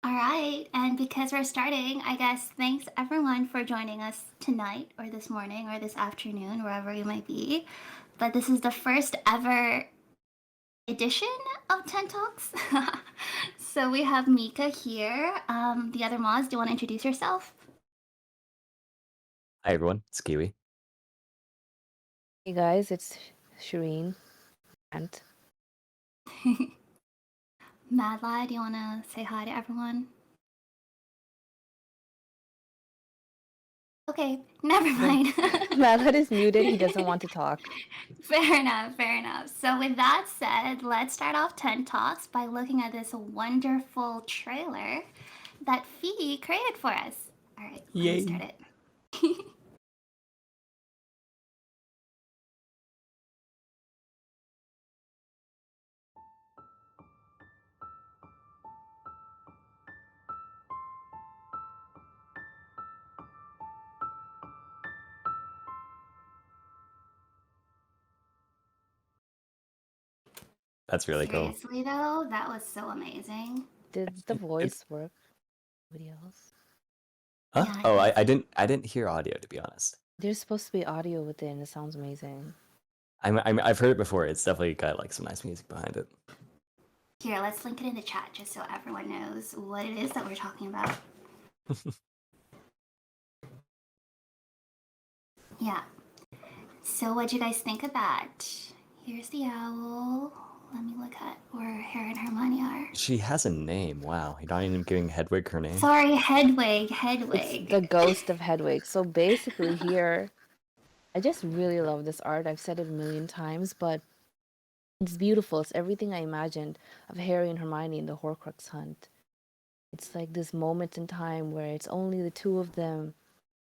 All right, and because we're starting, I guess thanks everyone for joining us tonight or this morning or this afternoon, wherever you might be. But this is the first ever edition of 10 Talks. So we have Mika here. The other Moz, do you want to introduce yourself? Hi everyone, it's Kiwi. Hey guys, it's Shireen. And Madlai, do you want to say hi to everyone? Okay, never mind. Malad is muted. He doesn't want to talk. Fair enough, fair enough. So, with that said, let's start off 10 Talks by looking at this wonderful trailer that Fee created for us. All right, let me Yay! start it. That's really cool. Seriously, though, that was so amazing. Did the It, voice work? Anybody else? huh? Yeah, Oh, it's I didn't hear audio to be honest. There's supposed to be audio within. It sounds amazing. I've heard it before. It's definitely got like some nice music behind it. here. Let's link it in the chat just so everyone knows what it is that we're talking about. Yeah. So, what'd you guys think of that? Here's the owl. Let me look at where Harry and Hermione are. She has a name. Wow, you're not even giving Hedwig her name. Sorry, Hedwig. It's Hedwig. the ghost of Hedwig. So basically here, I just really love this art. I've said it a million times, but it's beautiful. It's everything I imagined of Harry and Hermione in the Horcrux hunt. It's like this moment in time where it's only the two of them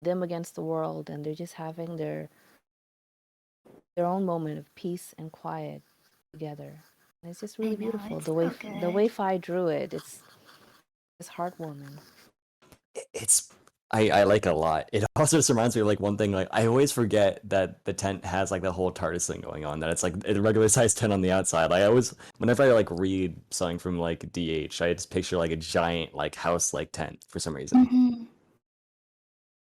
against the world, and they're just having their own moment of peace and quiet together. And it's just really I know, beautiful. it's The so way good. Fi drew it, it's heartwarming. It's I like it a lot. It also just reminds me of like one thing. Like I always forget that the tent has like the whole TARDIS thing going on. That it's like a regular size tent on the outside. Like I always, whenever I like read something from like DH, I just picture like a giant like house like tent for some reason. Mm-hmm.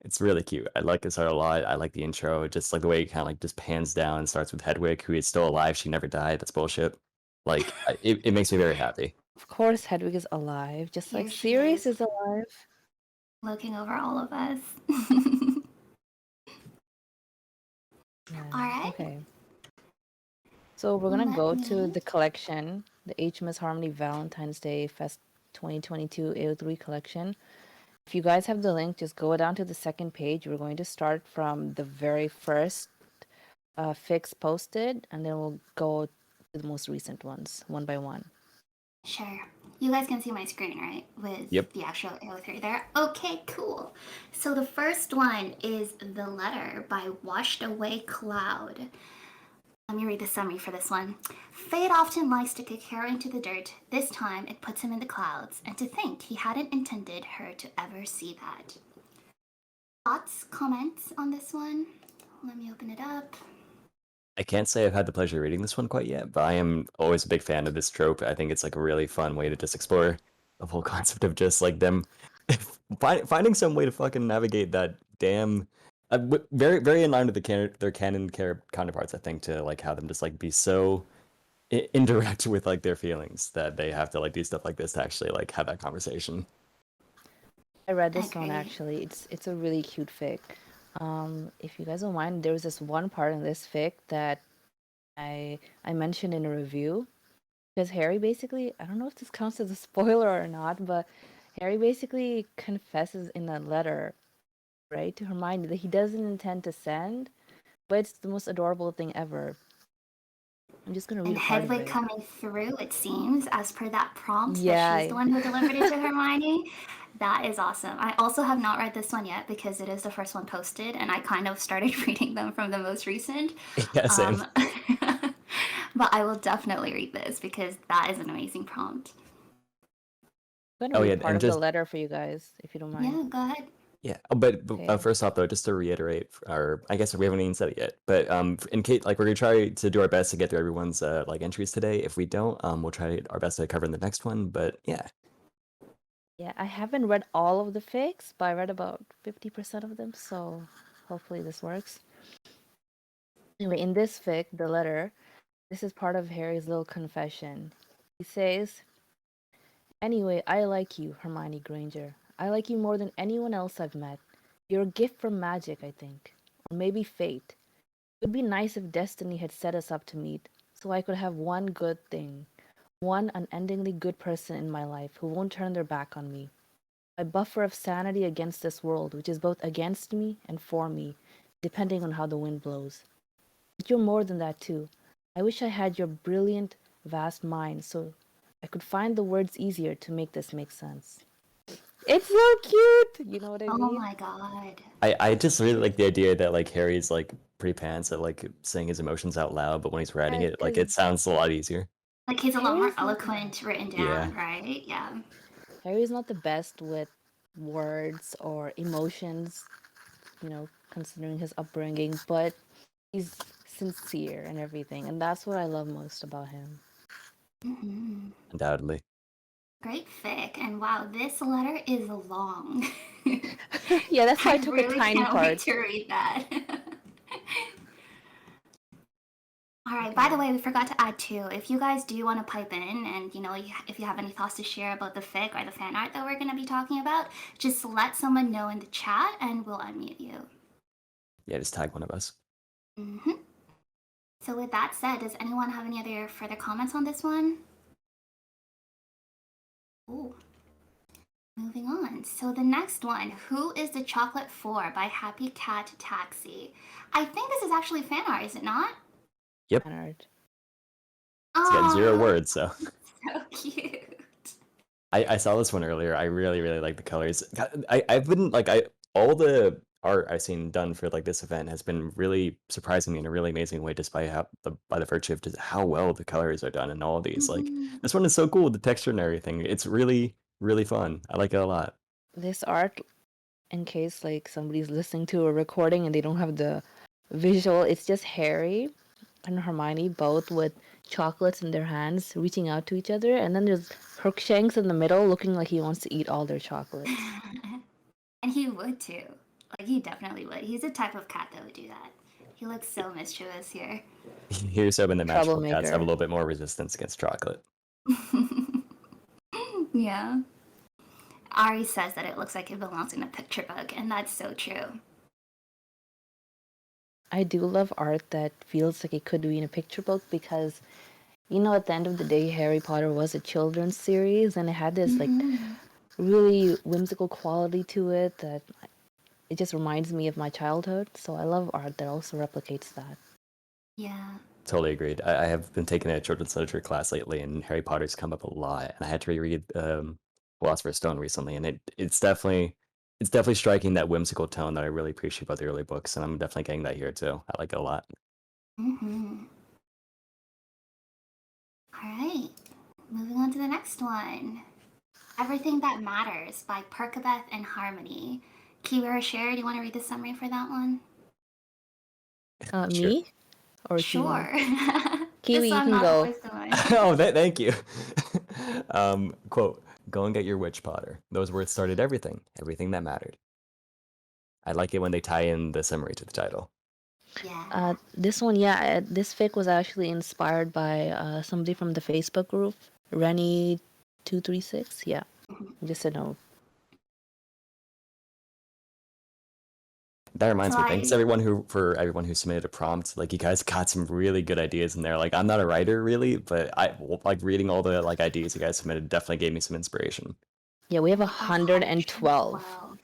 It's really cute. I like this art a lot. I like the intro, just like the way it kind of like just pans down and starts with Hedwig, who is still alive. She never died. That's bullshit. Like it makes me very happy. Of course, Hedwig is alive, just like Here she Sirius is, is alive. looking over all of us. All Yeah. right, Okay. So we're gonna let go to me. the collection, the HMS Harmony Valentine's Day Fest 2022 AO3 collection. If you guys have the link, just go down to the second page. We're going to start from the very first fix posted, and then we'll go to the most recent ones, one by one. Sure. You guys can see my screen, right? With Yep. the actual AO3 there. Okay, cool. So the first one is The Letter by Washed Away Cloud. Let me read the summary for this one. Fate often likes to kick Harry into the dirt. This time it puts him in the clouds, and to think he hadn't intended her to ever see that. Thoughts, comments on this one? Let me open it up. I can't say I've had the pleasure of reading this one quite yet, but I am always a big fan of this trope. I think it's like a really fun way to just explore the whole concept of just like them finding some way to fucking navigate that damn. Very very in line with their canon counterparts. I think to like have them just like be so indirect with like their feelings that they have to like do stuff like this to actually like have that conversation. I read I this one agree. actually. It's a really cute fic. If you guys don't mind, there was this one part in this fic that I mentioned in a review because Harry basically, I don't know if this counts as a spoiler or not, but Harry basically confesses in a letter, right, to Hermione that he doesn't intend to send, but it's the most adorable thing ever. I'm just gonna read And a part of Hedwig it. coming through, it seems, as per that prompt that she's the Yeah, one who delivered it to Hermione. That is awesome. I also have not read this one yet because it is the first one posted, and I kind of started reading them from the most recent. Yeah, same. Um, but I will definitely read this because that is an amazing prompt. I'm gonna Oh read yeah, part and of the just letter for you guys, if you don't mind. Yeah, go ahead. yeah, but Okay. first off though, just to reiterate, or I guess we haven't even said it yet, but in case like we're gonna try to do our best to get through everyone's like entries today. If we don't, we'll try our best to cover in the next one. But yeah, Yeah, I haven't read all of the fics, but I read about 50% of them, so hopefully this works. Anyway, in this fic, the letter, this is part of Harry's little confession. He says, "Anyway, I like you, Hermione Granger. I like you more than anyone else I've met. You're a gift from magic, I think. Or maybe fate. It would be nice if destiny had set us up to meet, so I could have one good thing. One unendingly good person in my life who won't turn their back on me. A buffer of sanity against this world, which is both against me and for me, depending on how the wind blows. But you're more than that, too. I wish I had your brilliant, vast mind so I could find the words easier to make this make sense." It's so cute! You know what I Oh mean? my god. I just really like the idea that like Harry's like pretty pants at like saying his emotions out loud, but when he's writing Yeah, it, like because it sounds a lot easier. Like he's a lot more Harry's not the eloquent best. written Yeah. down, right? Yeah. Harry's not the best with words or emotions, considering his upbringing, but he's sincere and everything, and that's what I love most about him. Hmm. Undoubtedly. Great fic. And wow, this letter is long. Yeah, that's why I I took a really tiny can't wait part. to read that. All right, by the Okay. way, we forgot to add too. If you guys do want to pipe in and if you have any thoughts to share about the fic or the fan art that we're going to be talking about, just let someone know in the chat and we'll unmute you. Yeah, just tag one of us. Hmm. So, with that said, does anyone have any other further comments on this one? Ooh. Moving on. So the next one, Who is the Chocolate For by Happy Cat Taxi. I think this is actually fan art, is it not? Yep. Fan art. It's got 0 Oh, words, so so cute. I saw this one earlier. I really, really like the colors. I've been like all the art I've seen done for like this event has been really surprising me in a really amazing way, just by the virtue of just how well the colors are done in all of these. Like Mhm. this one is so cool with the texture and everything. It's really, really fun. I like it a lot. This art, in case like somebody's listening to a recording and they don't have the visual, it's just Harry and Hermione both with chocolates in their hands reaching out to each other, and then there's Crookshanks in the middle looking like he wants to eat all their chocolates. And he would too. Like, he definitely would. He's the type of cat that would do that. He looks so mischievous here. Here's hoping that magical cats have a Troublemaker. little bit more resistance against chocolate. Yeah. Ari says that it looks like it belongs in a picture book, and that's so true. I do love art that feels like it could be in a picture book because, at the end of the day, Harry Potter was a children's series and it had this like Hmm. really whimsical quality to it that it just reminds me of my childhood. So I love art that also replicates that. Yeah. Totally agreed. I have been taking a children's literature class lately, and Harry Potter's come up a lot. And I had to reread Philosopher's Stone recently, and it's definitely striking that whimsical tone that I really appreciate about the early books, and I'm definitely getting that here too. I like it a lot. Hmm. All right. Moving on to the next one. Everything That Matters by Perkabeth and Harmony. Kiwi or Cher, do you want to read the summary for that one? Sure. Me or Kiwi? Sure. Kiwi, Just so you I'm can not go. always the one. Oh, thank you. Quote: "Go and get your witch, Potter. Those words started everything that mattered." I like it when they tie in the summary to the title. Yeah. This one, yeah, this fic was actually inspired by somebody from the Facebook group, Rennie236. Yeah, just a note. That So reminds me, thanks I. everyone who submitted a prompt. Like you guys got some really good ideas in there. Like I'm not a writer really, but I like reading all the like ideas you guys submitted definitely gave me some inspiration. Yeah, we have We have 112. 112.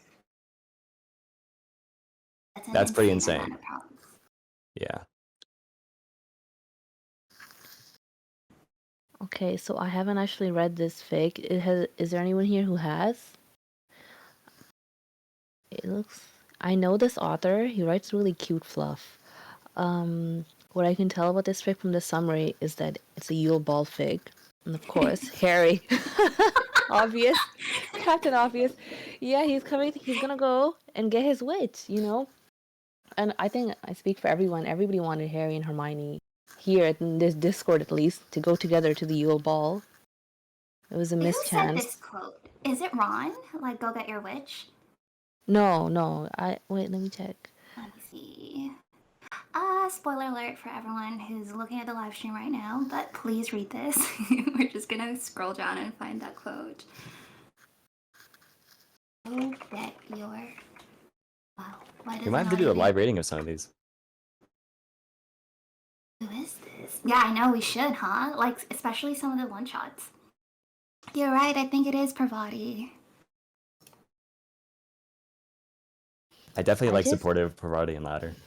That's an That's pretty insane insane. amount of problems. Yeah. Okay, so I haven't actually read this fic. Is there anyone here who has? It looks. I know this author. He writes really cute fluff. What I can tell about this fic from the summary is that it's a Yule Ball fic, and of course, Harry. Obvious, Captain Obvious. Yeah, he's coming. He's gonna go and get his witch. And I think I speak for everyone. Everybody wanted Harry and Hermione here in this Discord at least to go together to the Yule Ball. It was a Who said mischance. this quote? Is it Ron? Like, go get your witch? No. Wait, let me check. Let me see. Spoiler alert for everyone who's looking at the live stream right now, but please read this. We're just gonna scroll down and find that quote. Go get your... Wow, why does We it might have to not do a even... live rating of some of these. Who is this? Yeah, I know we should, huh? Like, especially some of the one-shots. You're right, I think it is Pravati. I definitely I like just supportive Parvati and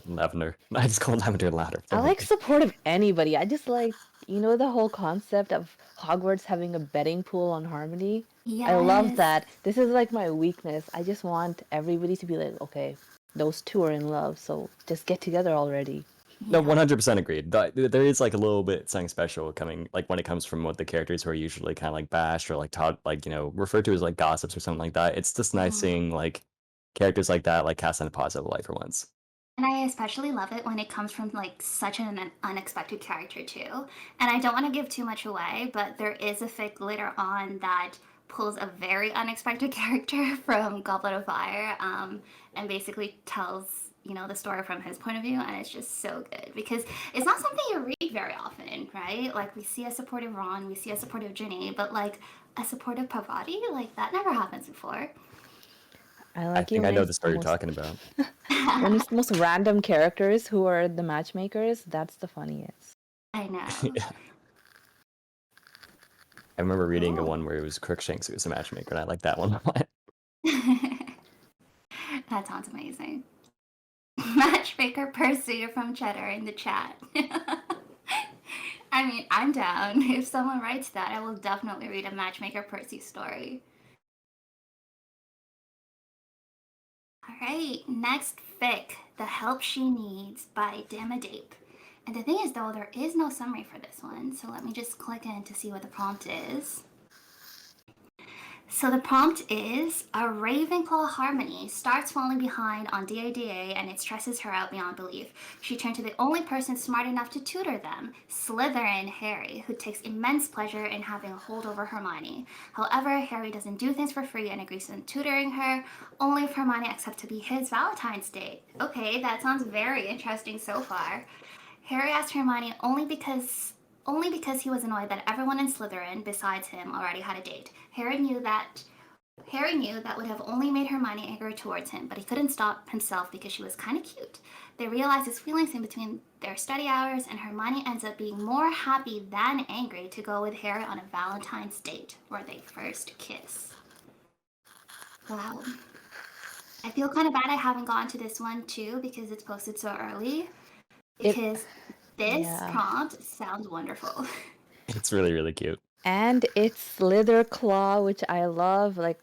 Lavender. I just call Lavender and Ladder. I like supportive anybody. I just like, the whole concept of Hogwarts having a betting pool on Harmony. I love Yes. that. This is like my weakness. I just want everybody to be like, okay, those two are in love, so just get together already. No, 100% agreed. There is like a little bit something special coming, like when it comes from what the characters who are usually kind of like bashed or like taught, like, referred to as like gossips or something like that. It's just nice seeing like characters like that, like cast in a positive light for once. And I especially love it when it comes from like such an unexpected character too. And I don't want to give too much away, but there is a fic later on that pulls a very unexpected character from Goblet of Fire, and basically tells the story from his point of view, and it's just so good because it's not something you read very often, right? Like we see a supportive Ron, we see a supportive Ginny, but like a supportive Parvati, like that never happens before. I I like it think I when know it's the story you're most talking about. when it's the most random characters who are the matchmakers. That's the funniest. I know. Yeah. I remember reading a Cool. one where it was Crookshanks who was a matchmaker, and I like that one a lot. That sounds amazing. Matchmaker Percy from Cheddar in the chat. I mean, I'm down. If someone writes that, I will definitely read a Matchmaker Percy story. Alright, next fic, The Help She Needs by Damadape. And the thing is though, there is no summary for this one, so let me just click in to see what the prompt is. So the prompt is, a Ravenclaw Harmony starts falling behind on DADA and it stresses her out beyond belief. She turned to the only person smart enough to tutor them, Slytherin Harry, who takes immense pleasure in having a hold over Hermione. However, Harry doesn't do things for free and agrees to tutoring her, only if Hermione accepts to be his Valentine's date. Okay, that sounds very interesting so far. Harry asked Hermione only because he was annoyed that everyone in Slytherin besides him already had a date. Harry knew that would have only made Hermione angry towards him, but he couldn't stop himself because she was kind of cute. They realize his feelings in between their study hours, and Hermione ends up being more happy than angry to go with Harry on a Valentine's date where they first kiss. Wow. I feel kind of bad I haven't gone to this one too because it's posted so early. Because this prompt sounds wonderful. It's really, really cute. And it's Slitherclaw, which I love. Like,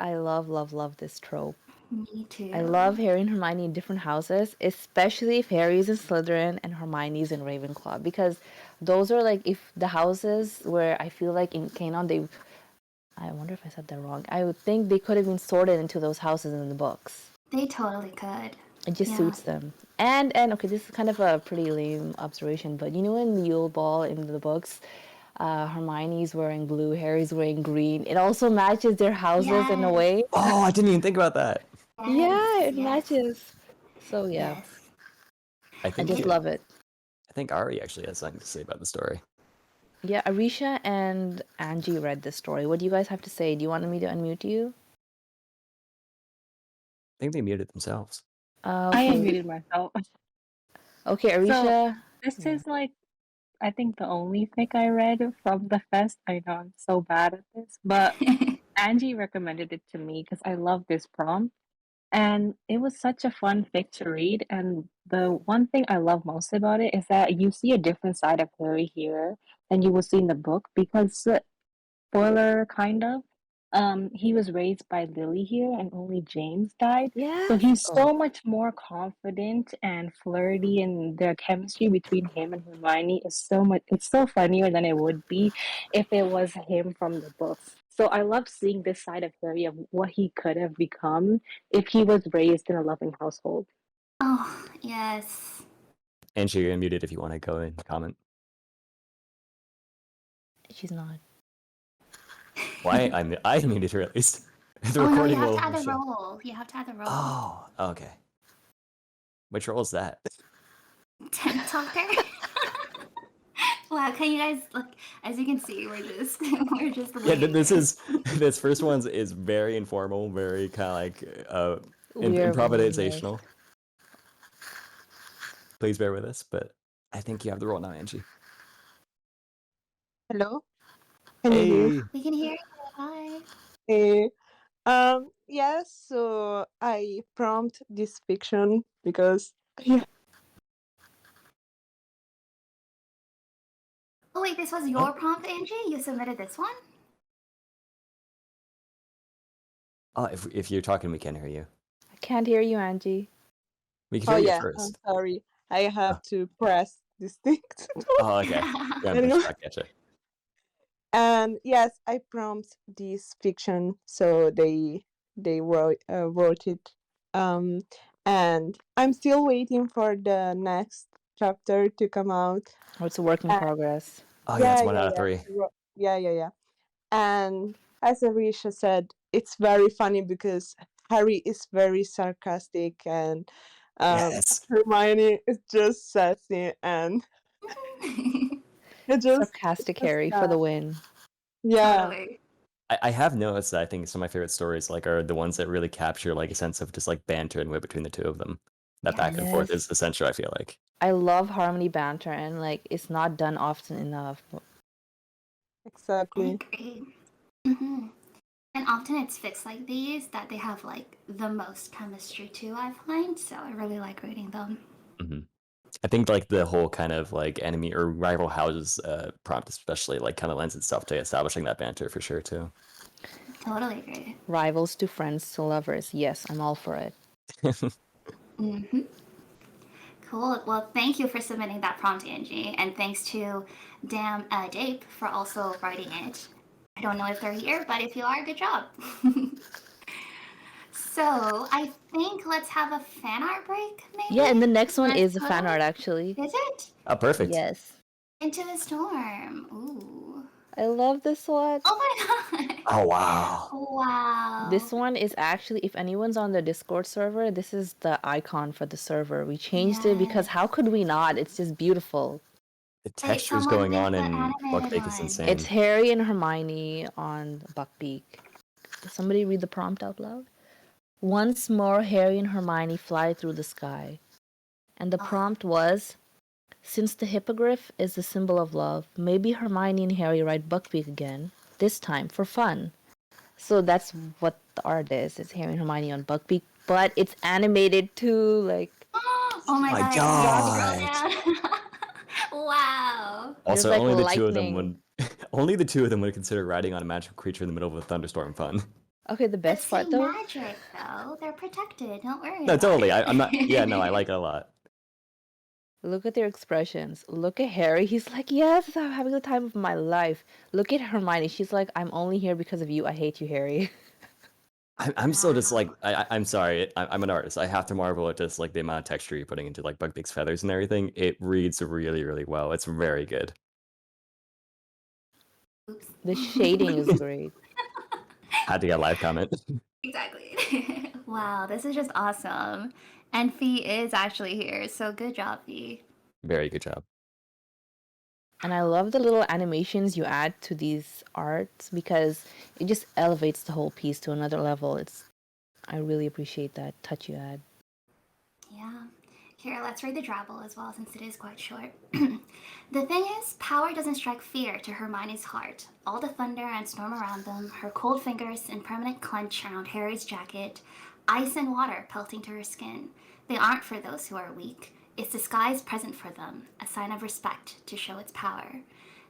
I love this trope. Me too. I love Harry and Hermione in different houses, especially if Harry's in Slytherin and Hermione's in Ravenclaw, because those are like if the houses where I feel like in Canon I wonder if I said that wrong. I would think they could have been sorted into those houses in the books. They totally could. It just suits them. And okay, this is kind of a pretty lame observation, but in the Yule Ball in the books, Hermione's wearing blue, Harry's wearing green. It also matches their houses in a way. Oh, I didn't even think about that. It matches. So yeah, I I just love it. I think Ari actually has something to say about the story. Yeah, Arisha and Angie read this story. What do you guys have to say? Do you want me to unmute you? I think they muted themselves. I unmuted myself. Okay, Arisha. So this is like, I think the only fic I read from the fest. I know I'm so bad at this, but Angie recommended it to me because I love this prompt. And it was such a fun fic to read. And the one thing I love most about it is that you see a different side of Harry here than you will see in the book because spoiler kind of he was raised by Lily here and only James died, so he's so much more confident and flirty, and the chemistry between him and Hermione is it's so funnier than it would be if it was him from the books. So I love seeing this side of Harry of what he could have become if he was raised in a loving household. Oh, yes. And you're muted if you want to go and comment. She's not. Why? I muted her at least. The Oh no, you recording have will to add the show. roll. You have to add the roll. Oh, okay. Which role is that? Temp talker. Wow, can you guys look? As you can see, we're just Yeah, winging this it. is this first one is very informal, very kind of like We're winging it. improvisational. Please bear with us, but I think you have the role now, Angie. Hello? Can you hear? Hey, We can hear you. Hi. Eh, yes, so I prompt this fiction because yeah, Oh wait, this was your prompt, Angie. You submitted this one. oh, if you're talking, we can't hear you. I can't hear you, Angie. We can oh hear you yeah, I'm first. sorry. I have Oh, to press this thing. oh, okay. Yeah, I'm Anyway, back at you. and yes, I prompt this fiction, so they wrote it, and I'm still waiting for the next chapter to come out. Oh, it's a work in And progress. Oh yeah, it's one out of yeah, 3. yeah. And as Arisha said, it's very funny because Harry is very sarcastic and Yes. Hermione is just sassy and it just Sarcastic Harry for the win. yeah, Totally. I have noticed that I think some of my favorite stories like are the ones that really capture like a sense of just like banter and wit between the two of them. That back and forth Yes. is essential, I feel like. I love harmony banter, and like it's not done often enough. I exactly. agree. Hmm. And often it's fits like these that they have like the most chemistry too, I find. So I really like reading them. Hmm. I think like the whole kind of like enemy or rival houses prompt especially like kind of lends itself to establishing that banter for sure too. Totally agree. Rivals to friends to lovers. Yes, I'm all for it. Hmm. Cool. Well, thank you for submitting that prompt, Angie, and thanks to Dape for also writing it. I don't know if they're here, but if you are, good job. So I think let's have a fan art break, maybe. Yeah, and the next one Let's is a fan go. art actually. Is it Oh, perfect. Yes. Into the Storm? Ooh. I love this one. Oh my god. Oh wow. Wow. This one is actually, if anyone's on the Discord server, this is the icon for the server. We changed it because how could we not? It's just beautiful. The Wait, textures someone going make on the in animated Buckbeak is one. insane. It's Harry and Hermione on Buckbeak. Somebody read the prompt out loud. Once more, Harry and Hermione fly through the sky. And the prompt was, since the hippogriff is the symbol of love, maybe Hermione and Harry ride Buckbeak again, this time for fun. So that's what the art is. It's Harry and Hermione on Buckbeak, but it's animated too. Like, Oh my My god, can you scroll down? Wow. there's Also, like only the two of them lightning. would only the two of them would consider riding on a magical creature in the middle of a thunderstorm fun. Okay, the But best see, part though. magic though, they're protected. Don't worry No, about totally. it. I'm not. Yeah, no, I like it a lot. Look at their expressions. Look at Harry. He's like, yes, I'm having the time of my life. Look at Hermione. She's like, I'm only here because of you. I hate you, Harry. I'm still just like Wow. I'm sorry. I'm an artist. I have to marvel at just like the amount of texture you're putting into like Buckbeak's feathers and everything. It reads really, really well. It's very good. Oops. The shading is great. Had to get a live comment. Exactly. Wow, this is just awesome. And Fee is actually here, so good job, Fee. Very good job. And I love the little animations you add to these arts because it just elevates the whole piece to another level. I really appreciate that touch you add. Yeah. Here, let's read the drabble as well, since it is quite short. The thing is, power doesn't strike fear to Hermione's heart. All the thunder and storm around them, her cold fingers in permanent clench around Harry's jacket, ice and water pelting to her skin. They aren't for those who are weak. It's the sky's present for them, a sign of respect to show its power.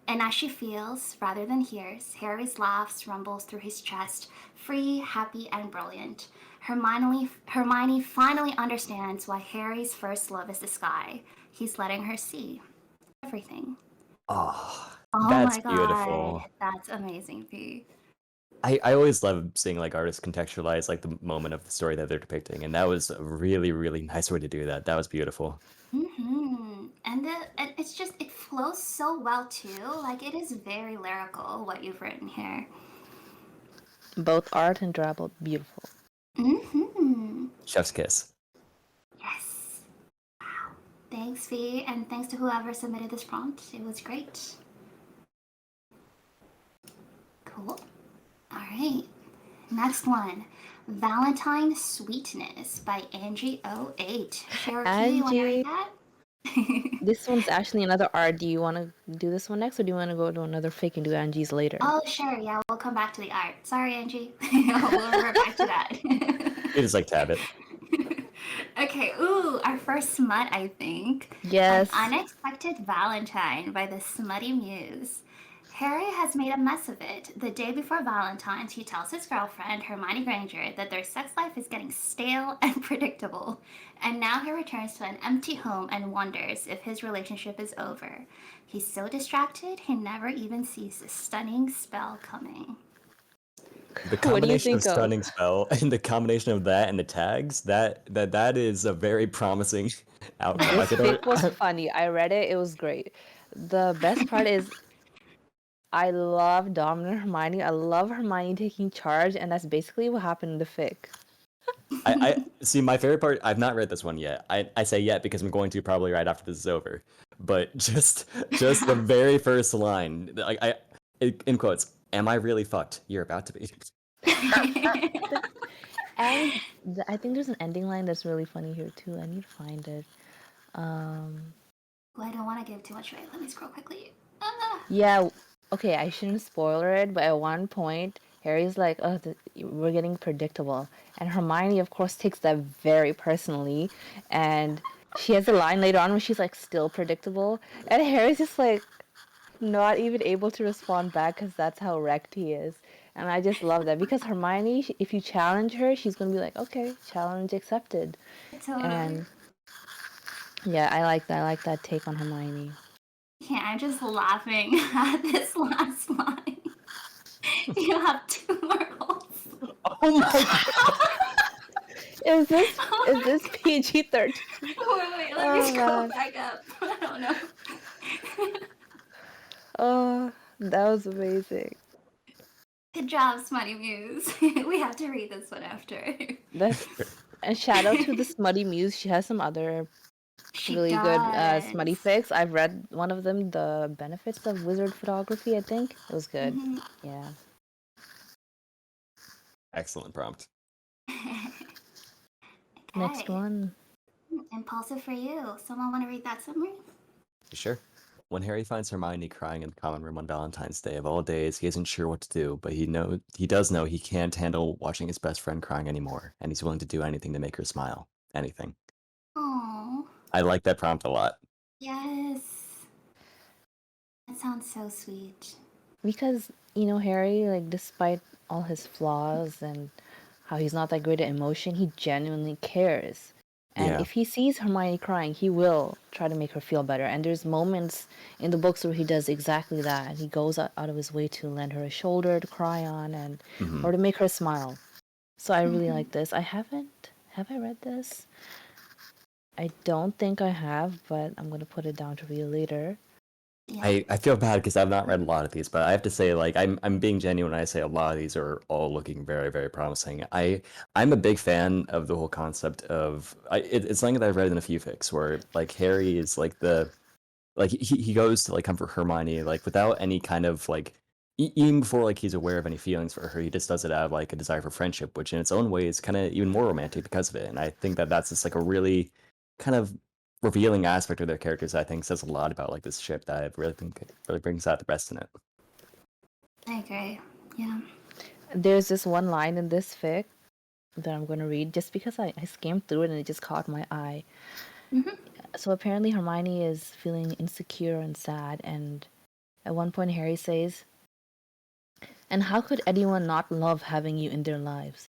And as she feels, rather than hears, Harry's laughs rumbles through his chest, free, happy, and brilliant. Hermione finally understands why Harry's first love is the sky. He's letting her see everything. Oh, Oh that's my god, beautiful. that's amazing, P. I always love seeing like artists contextualize like the moment of the story that they're depicting, and that was a really, really nice way to do that. That was beautiful. And it's just it flows so well too. Like it is very lyrical what you've written here. Both art and drabble, beautiful. Mm-hmm. Chef's kiss. Yes. Thanks, V, and thanks to whoever submitted this prompt. It was great. Cool. All right. Next one. Valentine Sweetness by Angie08. Cherokee, you want to read Angie, that? this one's actually another art. Do you want to do this one next, or do you want to go to another fake and do Angie's later? Oh, sure. Yeah, we'll come back to the art. Sorry, Angie. We'll revert back to that. You just like to have it. Okay, ooh, our first smut, I think. Yes. An Unexpected Valentine by the Smutty Muse. Harry has made a mess of it. The day before Valentine's, he tells his girlfriend, Hermione Granger, that their sex life is getting stale and predictable. And now he returns to an empty home and wonders if his relationship is over. He's so distracted, he never even sees the stunning spell coming. The What do you combination of think of? stunning spell and the combination of that and the tags, that is a very promising outcome. I This could fic was funny. I read it. It was great. The best part is I love dominant Hermione. I love Hermione taking charge, and that's basically what happened in the fic. I see my favorite part. I've not read this one yet. I say yet because I'm going to probably right after this is over. But just the very first line, like in quotes, "Am I really fucked? You're about to be." And I think there's an ending line that's really funny here too. I need to find it. Well, I don't want to give too much away. Let me scroll quickly. Ah. Yeah, okay, I shouldn't spoiler it, but at one point, Harry's like, "Oh, we're getting predictable," and Hermione, of course, takes that very personally, and she has a line later on where she's like, "Still predictable," and Harry's just like, not even able to respond back because that's how wrecked he is. And I just love that because Hermione, if you challenge her, she's gonna be like, "Okay, challenge accepted," Totally. and yeah, I like that. I like that take on Hermione. Yeah, I'm just laughing at this last line. You have 2 more holes. Oh my god! Is this PG-13? Wait, let me Oh, scroll man. back up. I don't know. Oh, that was amazing. Good job, Smutty Muse. We have to read this one after. That's and shout out to the Smutty Muse. She has some other She really does. good smutty fics. I've read one of them, The Benefits of Wizard Photography, I think. It was good. Mhm. Yeah. Excellent prompt. Next Okay. one. Impulsive for you. Someone want to read that summary? Sure. When Harry finds Hermione crying in the common room on Valentine's Day of all days, he isn't sure what to do, but he does know he can't handle watching his best friend crying anymore, and he's willing to do anything to make her smile. Anything. Oh, I like that prompt a lot. yes. That sounds so sweet. Because, Harry, like, despite all his flaws and how he's not that great at emotion, he genuinely cares. And Yeah. if he sees Hermione crying, he will try to make her feel better. And there's moments in the books where he does exactly that. He goes out of his way to lend her a shoulder to cry on and Mhm. or to make her smile. So I really Mhm. like this. Have I read this? I don't think I have, but I'm gonna put it down to read later. Yeah. I feel bad because I've not read a lot of these, but I have to say, like, I'm being genuine when I say a lot of these are all looking very, very promising. I'm a big fan of the whole concept of it's something that I've read in a few fics where like Harry is like he goes to like comfort Hermione like without any kind of like even before like he's aware of any feelings for her, he just does it out of like a desire for friendship, which in its own way is kind of even more romantic because of it. And I think that that's just like a really kind of revealing aspect of their characters that I think says a lot about like this ship that I really think really brings out the best in it. I agree. Yeah. There's this one line in this fic that I'm gonna read just because I skimmed through it and it just caught my eye. Mhm. So apparently Hermione is feeling insecure and sad, and at one point Harry says, "And how could anyone not love having you in their lives?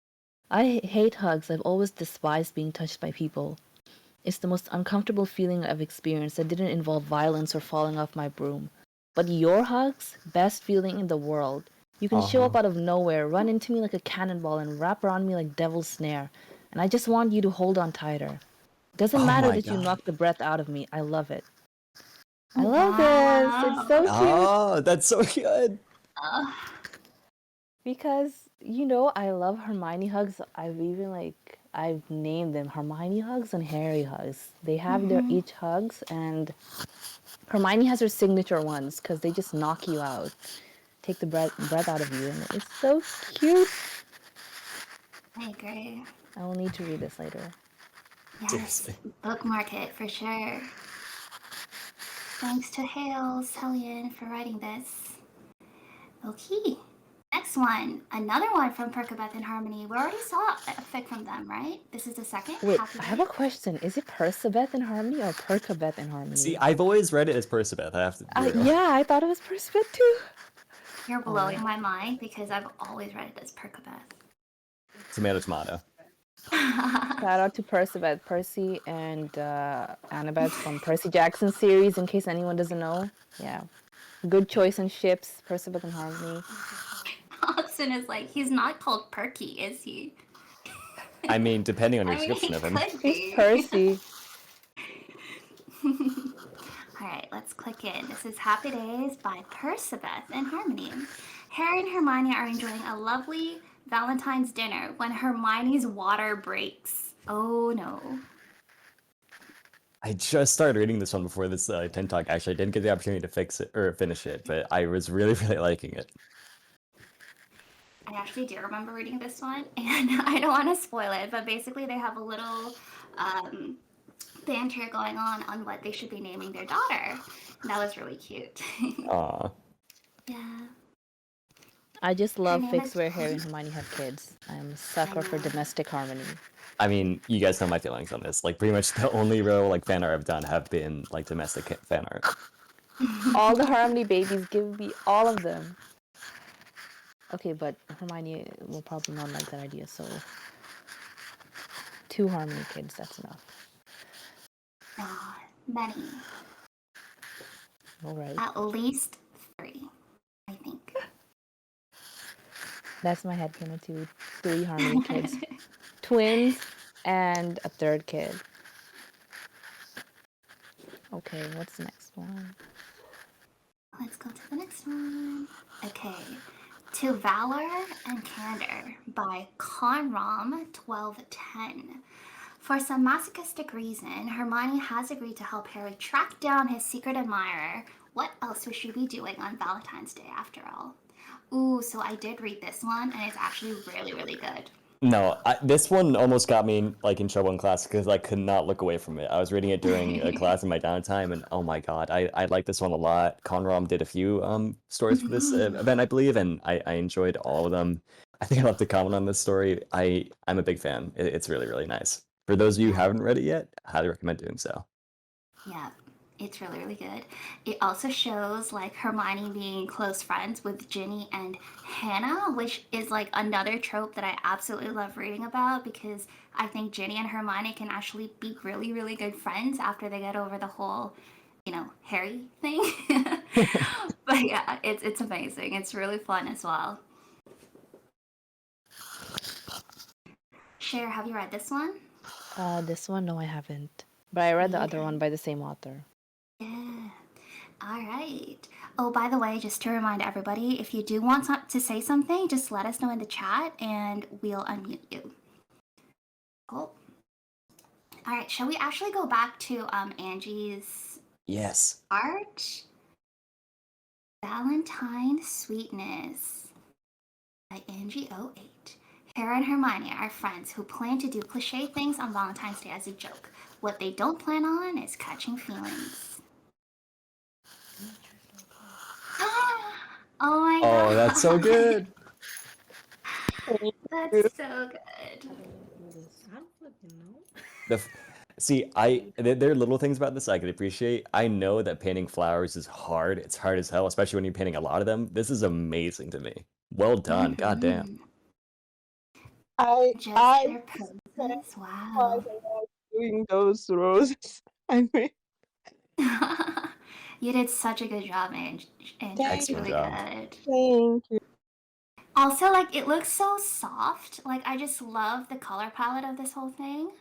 I hate hugs. I've always despised being touched by people. It's the most uncomfortable feeling I've experienced that didn't involve violence or falling off my broom. But your hugs, best feeling in the world. You can show up out of nowhere, run into me like a cannonball, and wrap around me like devil's snare. And I just want you to hold on tighter. Doesn't Oh matter my that you god. knock the breath out of me. I love it. I love this. It's so cute. Oh, that's so good. Uh, Because You know, I love Hermione hugs. I've named them Hermione hugs and Harry hugs. They have their each hugs, and Hermione has her signature ones because they just knock you out, take the breath out of you, and it's so cute. I agree. I will need to read this later. Yes, Seriously. bookmark it for sure. Thanks to Hales, Hellion, for writing this. Okay. Next one. Another one from Perkabeth and Harmony. We already saw a fic from them, right? This is the second. Wait, Happy I have Day. a question. Is it Persabeth in Harmony or Perkabeth in Harmony? See, I've always read it as Persabeth. I have to be real. Yeah, I thought it was Persabeth too. You're blowing my mind because I've always read it as Perkabeth. Tomato, tomato. Shout out to Persabeth, Percy and Annabeth from Percy Jackson series, in case anyone doesn't know. Yeah. Good choice in ships, Persabeth and Harmony. Austin is like, he's not called Perky, is he? I mean, depending on your I mean, description he of him. could be. He's Percy. All right, let's click in. This is Happy Days by Persabeth and Harmony. Harry and Hermione are enjoying a lovely Valentine's dinner when Hermione's water breaks. Oh no. I just started reading this one before this 10 talk. Actually, I didn't get the opportunity to fix it or finish it, but I was really, really liking it. I actually do remember reading this one, and I don't want to spoil it, but basically they have a little banter going on what they should be naming their daughter. And that was really cute. Aw. Yeah. I just love name fics is- where Harry and Hermione have kids. I'm a sucker for know. domestic harmony. I mean, you guys know my feelings on this. Like, pretty much the only real like fan art I've done have been like domestic fan art. All the Harmony babies, give me all of them. Okay, but Hermione will probably not like that idea, so 2 Harmony kids, that's enough. Many. All right. At least 3, I think. That's my headcanon too. 3 Harmony kids. Twins and a 3rd kid. Okay, what's the next one? Let's go to the next one. Okay. To Valor and Candor by Conrom1210. For some masochistic reason, Hermione has agreed to help Harry track down his secret admirer. What else would she be doing on Valentine's Day after all? Ooh, so I did read this one, and it's actually really, really good. No, this one almost got me like in trouble in class because I could not look away from it. I was reading it during a class in my downtime, and oh my god, I like this one a lot. Conrom did a few stories for this event, I believe, and I enjoyed all of them. I think I'll have to comment on this story. I'm a big fan. It's really, really nice. For those of you who haven't read it yet, I highly recommend doing so. Yeah, it's really, really good. It also shows like Hermione being close friends with Ginny and Hannah, which is like another trope that I absolutely love reading about because I think Ginny and Hermione can actually be really, really good friends after they get over the whole, Harry thing. But yeah, it's amazing. It's really fun as well. Cher, have you read this one? This one, no, I haven't. But I read the other Yeah. one by the same author. Yeah. All right. Oh, by the way, just to remind everybody, if you do want to say something, just let us know in the chat and we'll unmute you. Cool. All right. Shall we actually go back to Angie's Yes. art? Valentine Sweetness by Angie08. Harry and Hermione are friends who plan to do cliche things on Valentine's Day as a joke. What they don't plan on is catching feelings. Oh my god. Oh, that's so good. That's so good. See, there are little things about this I could appreciate. I know that painting flowers is hard. It's hard as hell, especially when you're painting a lot of them. This is amazing to me. Well done. Goddamn. Just I their poses. why Wow. they are doing those roses. I mean, You did such a good job, Ange. It's Excellent really job. good. thank you. Also, like, it looks so soft. Like, I just love the color palette of this whole thing.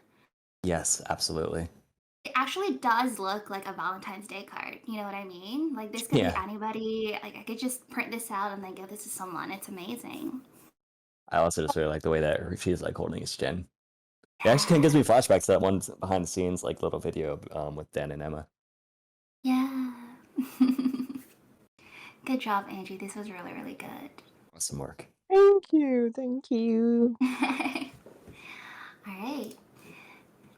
Yes, absolutely. It actually does look like a Valentine's Day card. You know what I mean? Like, this could Yeah. be anybody. Like, I could just print this out and then give this to someone. It's amazing. I also just really like the way that she's like holding his chin. It actually kind of gives me flashbacks to that one behind the scenes like little video with Dan and Emma. Yeah. Good job, Angie. This was really, really good. Awesome work. Thank you. Thank you. All right.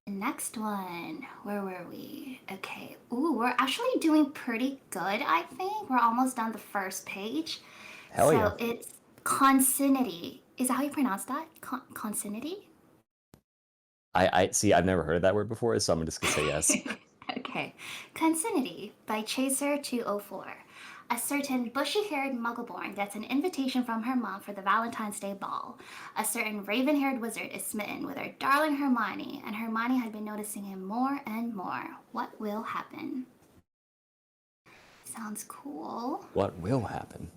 The next one. Where were we? Okay. Ooh, we're actually doing pretty good, I think. We're almost done the first page. Hell yeah. So it's consanity. Is that how you pronounce that? Consanity? I see. I've never heard of that word before, so I'm just gonna say yes. Okay. Consanity by Chaser204. A certain bushy-haired muggleborn gets an invitation from her mom for the Valentine's Day ball. A certain raven-haired wizard is smitten with her darling Hermione, and Hermione had been noticing him more and more. What will happen? Sounds cool. What will happen?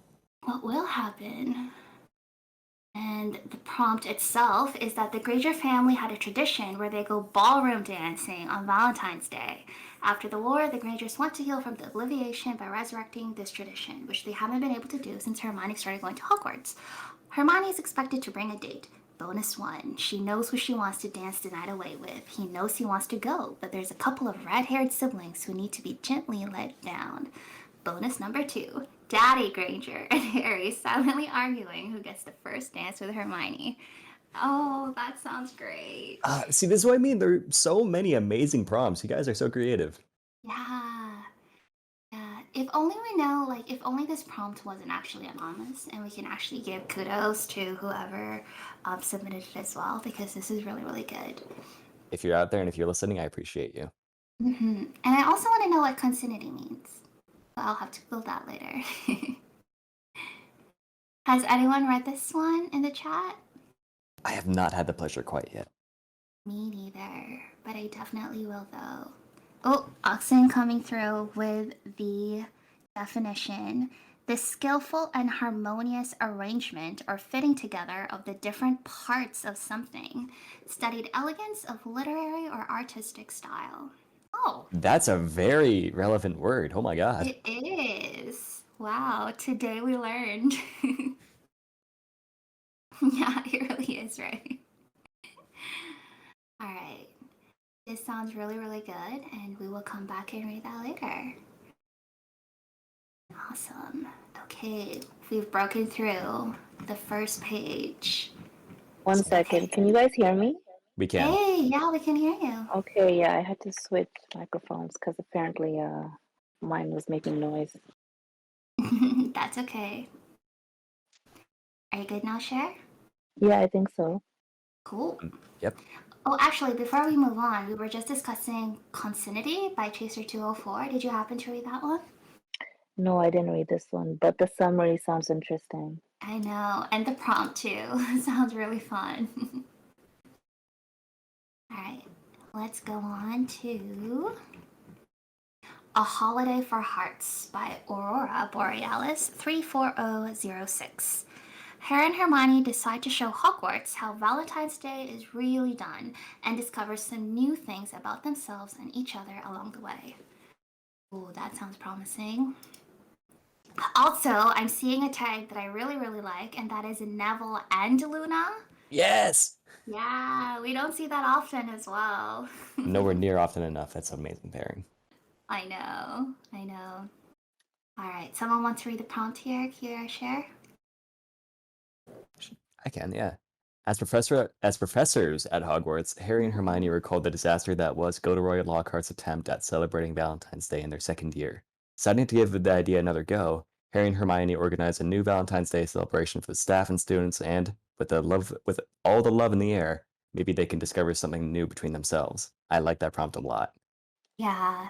What will happen? And the prompt itself is that the Granger family had a tradition where they go ballroom dancing on Valentine's Day. After the war, the Grangers want to heal from the obliviation by resurrecting this tradition, which they haven't been able to do since Hermione started going to Hogwarts. Hermione is expected to bring a date. Bonus 1. She knows who she wants to dance the night away with. He knows he wants to go, but there's a couple of red-haired siblings who need to be gently led down. Bonus number 2. Daddy Granger and Harry silently arguing who gets the first dance with Hermione. Oh, that sounds great. See, this is what I mean. There are so many amazing prompts. You guys are so creative. Yeah. Yeah. If only we know, like, if only this prompt wasn't actually anonymous and we can actually give kudos to whoever submitted it as well, because this is really, really good. If you're out there and if you're listening, I appreciate you. And I also want to know what consanity means. But I'll have to Google that later. Has anyone read this one in the chat? I have not had the pleasure quite yet. Me neither, but I definitely will though. Oh, Oxen coming through with the definition. The skillful and harmonious arrangement or fitting together of the different parts of something. Studied elegance of literary or artistic style. Oh, That's a very relevant word. Oh my god. it is. Wow, today we learned. Yeah, it really is, right? All right. This sounds really, really good, and we will come back and read that later. Awesome. Okay, we've broken through the first page. One second. Can you guys hear me? We can. Hey, yeah, we can hear you. Okay, yeah, I had to switch microphones because apparently mine was making noise. That's okay. Are you good now, Cher? Yeah, I think so. Cool. Yep. Oh, actually, before we move on, we were just discussing Consanity by Chaser204. Did you happen to read that one? No, I didn't read this one, but the summary sounds interesting. I know, and the prompt too. Sounds really fun. All right, let's go on to A Holiday for Hearts by Aurora Borealis 34006. Harry and Hermione decide to show Hogwarts how Valentine's Day is really done and discover some new things about themselves and each other along the way. Ooh, that sounds promising. Also, I'm seeing a tag that I really, really like, and that is Neville and Luna. Yes. Yeah, we don't see that often as well. Nowhere near often enough. That's an amazing pairing. I know. All right, someone wants to read the prompt here. Can you share? I can, yeah. As professors at Hogwarts, Harry and Hermione recall the disaster that was Gilderoy Lockhart's attempt at celebrating Valentine's Day in their second year. Deciding to give the idea another go, Harry and Hermione organize a new Valentine's Day celebration for the staff and students, and with all the love in the air, maybe they can discover something new between themselves. I like that prompt a lot. Yeah,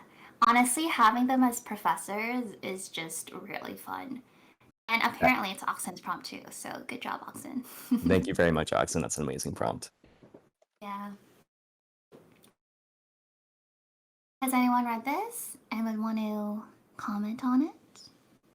honestly, having them as professors is just really fun. And apparently it's Oxen's prompt too, so good job, Oxen. Thank you very much, Oxen. That's an amazing prompt. Yeah. Has anyone read this and would want to comment on it?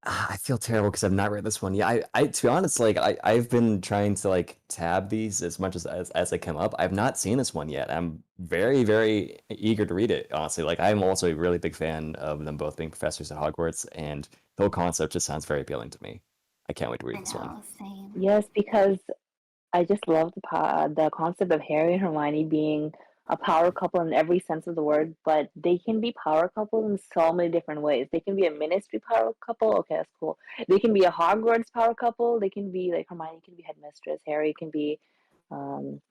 I feel terrible because I've not read this one. Yeah, I to be honest, like I've been trying to like tab these as much as they come up. I've not seen this one yet. I'm very, very eager to read it, honestly. Like I'm also a really big fan of them both being professors at Hogwarts, and the whole concept just sounds very appealing to me. I can't wait to read I this one. know, same. Yes, because I just love the concept of Harry and Hermione being a power couple in every sense of the word, but they can be power couples in so many different ways. They can be a ministry power couple. Okay, that's cool. They can be a Hogwarts power couple. They can be like Hermione can be headmistress. Harry can be um,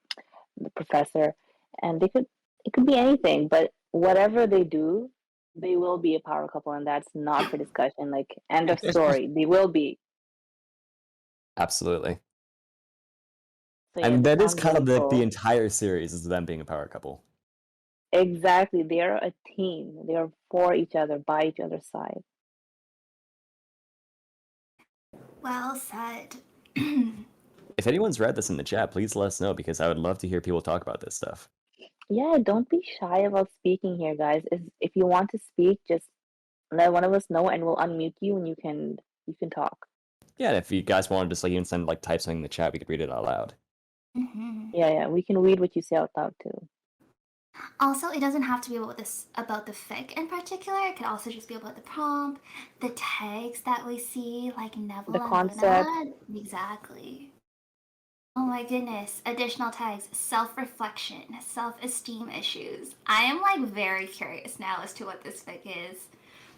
the professor, and it could be anything. But whatever they do, they will be a power couple, and that's not for discussion. Like end of story. They will be. Absolutely. So yeah, And this that is sounds kind of really like the cool. entire series is them being a power couple. Exactly. They're a team. They are for each other, by each other's side. Well said. If anyone's read this in the chat, please let us know because I would love to hear people talk about this stuff. Yeah, don't be shy about speaking here, guys. If you want to speak, just let one of us know and we'll unmute you and you can talk. Yeah, and if you guys want to just like even send like type something in the chat, we could read it out loud. Yeah, we can read what you say out loud too. Also, it doesn't have to be about the fic in particular. It could also just be about the prompt, the tags that we see, like Neville The and concept. Luna. Exactly. Oh my goodness. Additional tags: self-reflection, self-esteem issues. I am like very curious now as to what this fic is.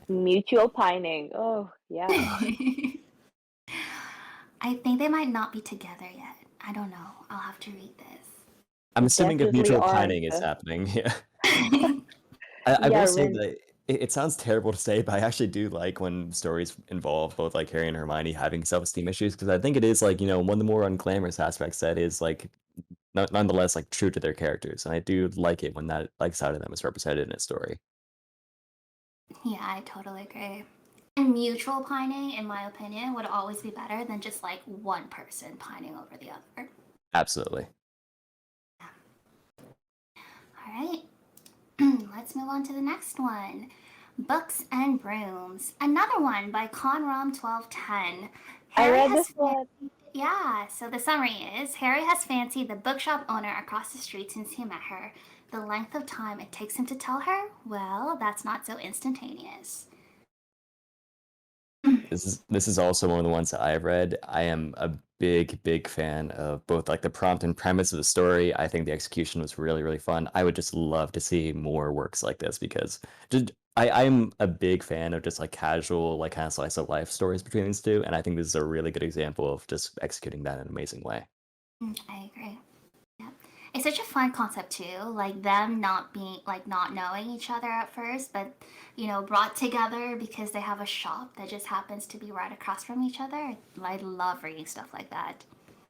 Mutual pining. Oh, yeah. I think they might not be together yet. I don't know. I'll have to read this. I'm They assuming if definitely mutual aren't. pining is happening, yeah. I Yeah, will say Rin. that it sounds terrible to say, but I actually do like when stories involve both like Harry and Hermione having self-esteem issues because I think it is like, one of the more unglamorous aspects that is like nonetheless like true to their characters. And I do like it when that like side of them is represented in a story. Yeah, I totally agree. And mutual pining, in my opinion, would always be better than just like one person pining over the other. Absolutely. All right, let's move on to the next one. Books and Brooms. Another one by Conrom 1210. I Harry read has this one. yeah, so the summary is Harry has fancied the bookshop owner across the street since he met her. The length of time it takes him to tell her, well, that's not so instantaneous. This is also one of the ones that I've read. I am a big fan of both like the prompt and premise of the story. I think the execution was really really fun. I would just love to see more works like this because just I'm a big fan of just like casual like kind of slice of life stories between these two, and I think this is a really good example of just executing that in an amazing way. I agree. Yeah. It's such a fun concept too, like them not knowing each other at first, but brought together because they have a shop that just happens to be right across from each other. I love reading stuff like that.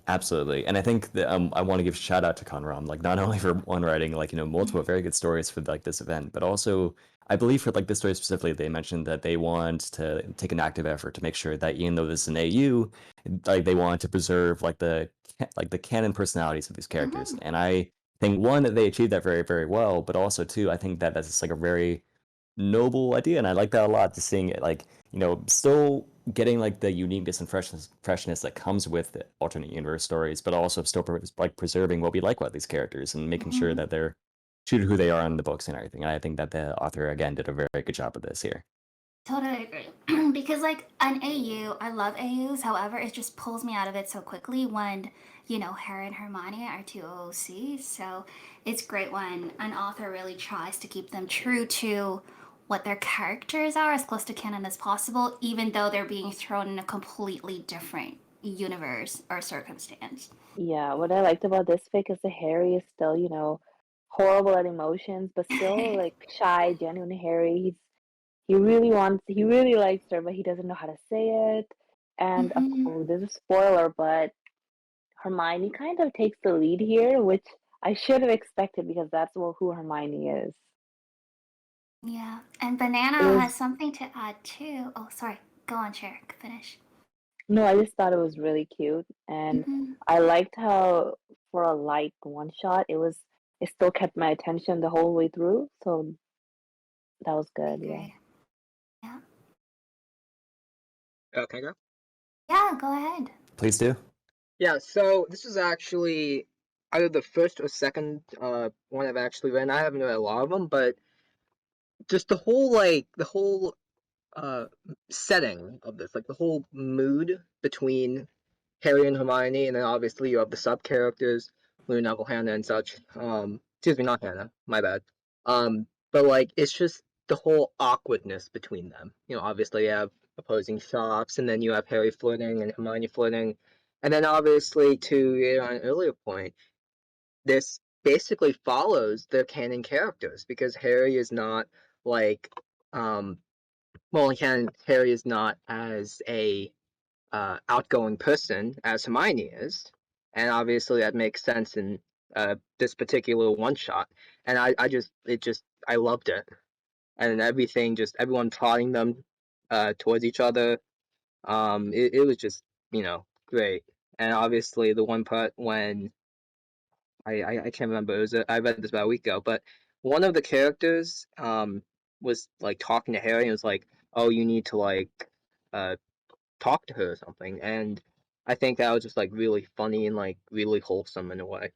Absolutely, and I think that I want to give a shout out to Conram, like not only for one writing like multiple very good stories for like this event, but also I believe for like this story specifically, they mentioned that they want to take an active effort to make sure that even though this is an AU, like they want to preserve like the canon personalities of these characters, Mm-hmm. and I think one that they achieved that very well, but also two, I think that that's just like a very noble idea, and I like that a lot. Just seeing it like still getting like the uniqueness and freshness that comes with the alternate universe stories, but also still like preserving what we like about these characters and making sure Mm-hmm. that they're true to who they are in the books and everything. And I think that the author again did a very good job of this here. Totally agree. Because like an AU, I love AUs. However, it just pulls me out of it so quickly when Harry and Hermione are two OOCs. So it's great when an author really tries to keep them true to what their characters are as close to canon as possible, even though they're being thrown in a completely different universe or circumstance. Yeah, what I liked about this fic is that Harry is still, horrible at emotions, but still like shy, genuine Harry. He really likes her, but he doesn't know how to say it. And Hmm. there's a spoiler, but Hermione kind of takes the lead here, which I should have expected because that's who Hermione is. Yeah, and It Banana has was something to add too. Oh, sorry. Go on, Cher. Finish. No, I just thought it was really cute, and Hmm. I liked how for a light one shot, it still kept my attention the whole way through, so that was I good, yeah. agree. Yeah. Can I go? Yeah, go ahead. Please do. Yeah, so this is actually either the first or second one I've actually read. I haven't read a lot of them, but just the whole setting of this, like the whole mood between Harry and Hermione, and then obviously you have the sub characters, Luna, Neville, Hannah, and such. Excuse me, not Hannah, my bad. But like it's just the whole awkwardness between them. You know, obviously you have opposing shops, and then you have Harry flirting and Hermione flirting, and then obviously to an earlier point, this basically follows the canon characters because Harry is not like well in canon Harry is not as a outgoing person as Hermione is, and obviously that makes sense in this particular one shot. And I loved it, and everything, just everyone prodding them towards each other. It was just great. And obviously the one part when I can't remember, I read this about a week ago, but one of the characters was like talking to Harry and was like, "Oh, you need to like uh talk to her or something," and I think that was just like really funny and like really wholesome in a way.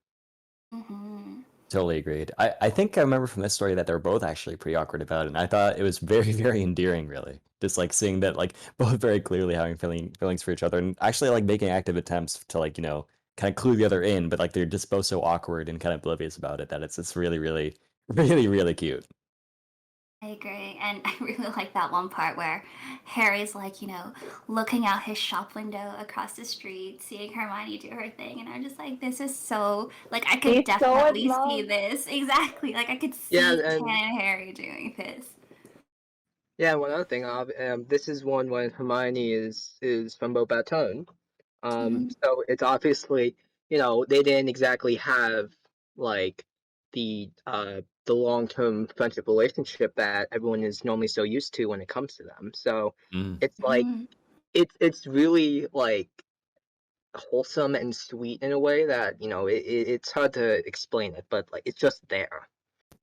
Mm-hmm. Totally agreed. I think I remember from this story that they're both actually pretty awkward about it, and I thought it was very, very endearing, really. Just like seeing that like both very clearly having feelings for each other and actually like making active attempts to like, kind of clue the other in, but like they're just both so awkward and kind of oblivious about it that it's really, really, really, really cute. I agree. And I really like that one part where Harry's like, looking out his shop window across the street, seeing Hermione do her thing. And I'm just like, this is so, like, I could He's so in definitely see love. this. Exactly. Like, I could Yeah, see and Ken and Harry doing this. yeah, one other thing, this is one when Hermione is from Beauxbatons. Mhm. So it's obviously, they didn't exactly have like the long-term friendship relationship that everyone is normally so used to when it comes to them. So Mm. it's like Mhm. it's really like wholesome and sweet in a way that it's hard to explain it, but like it's just there.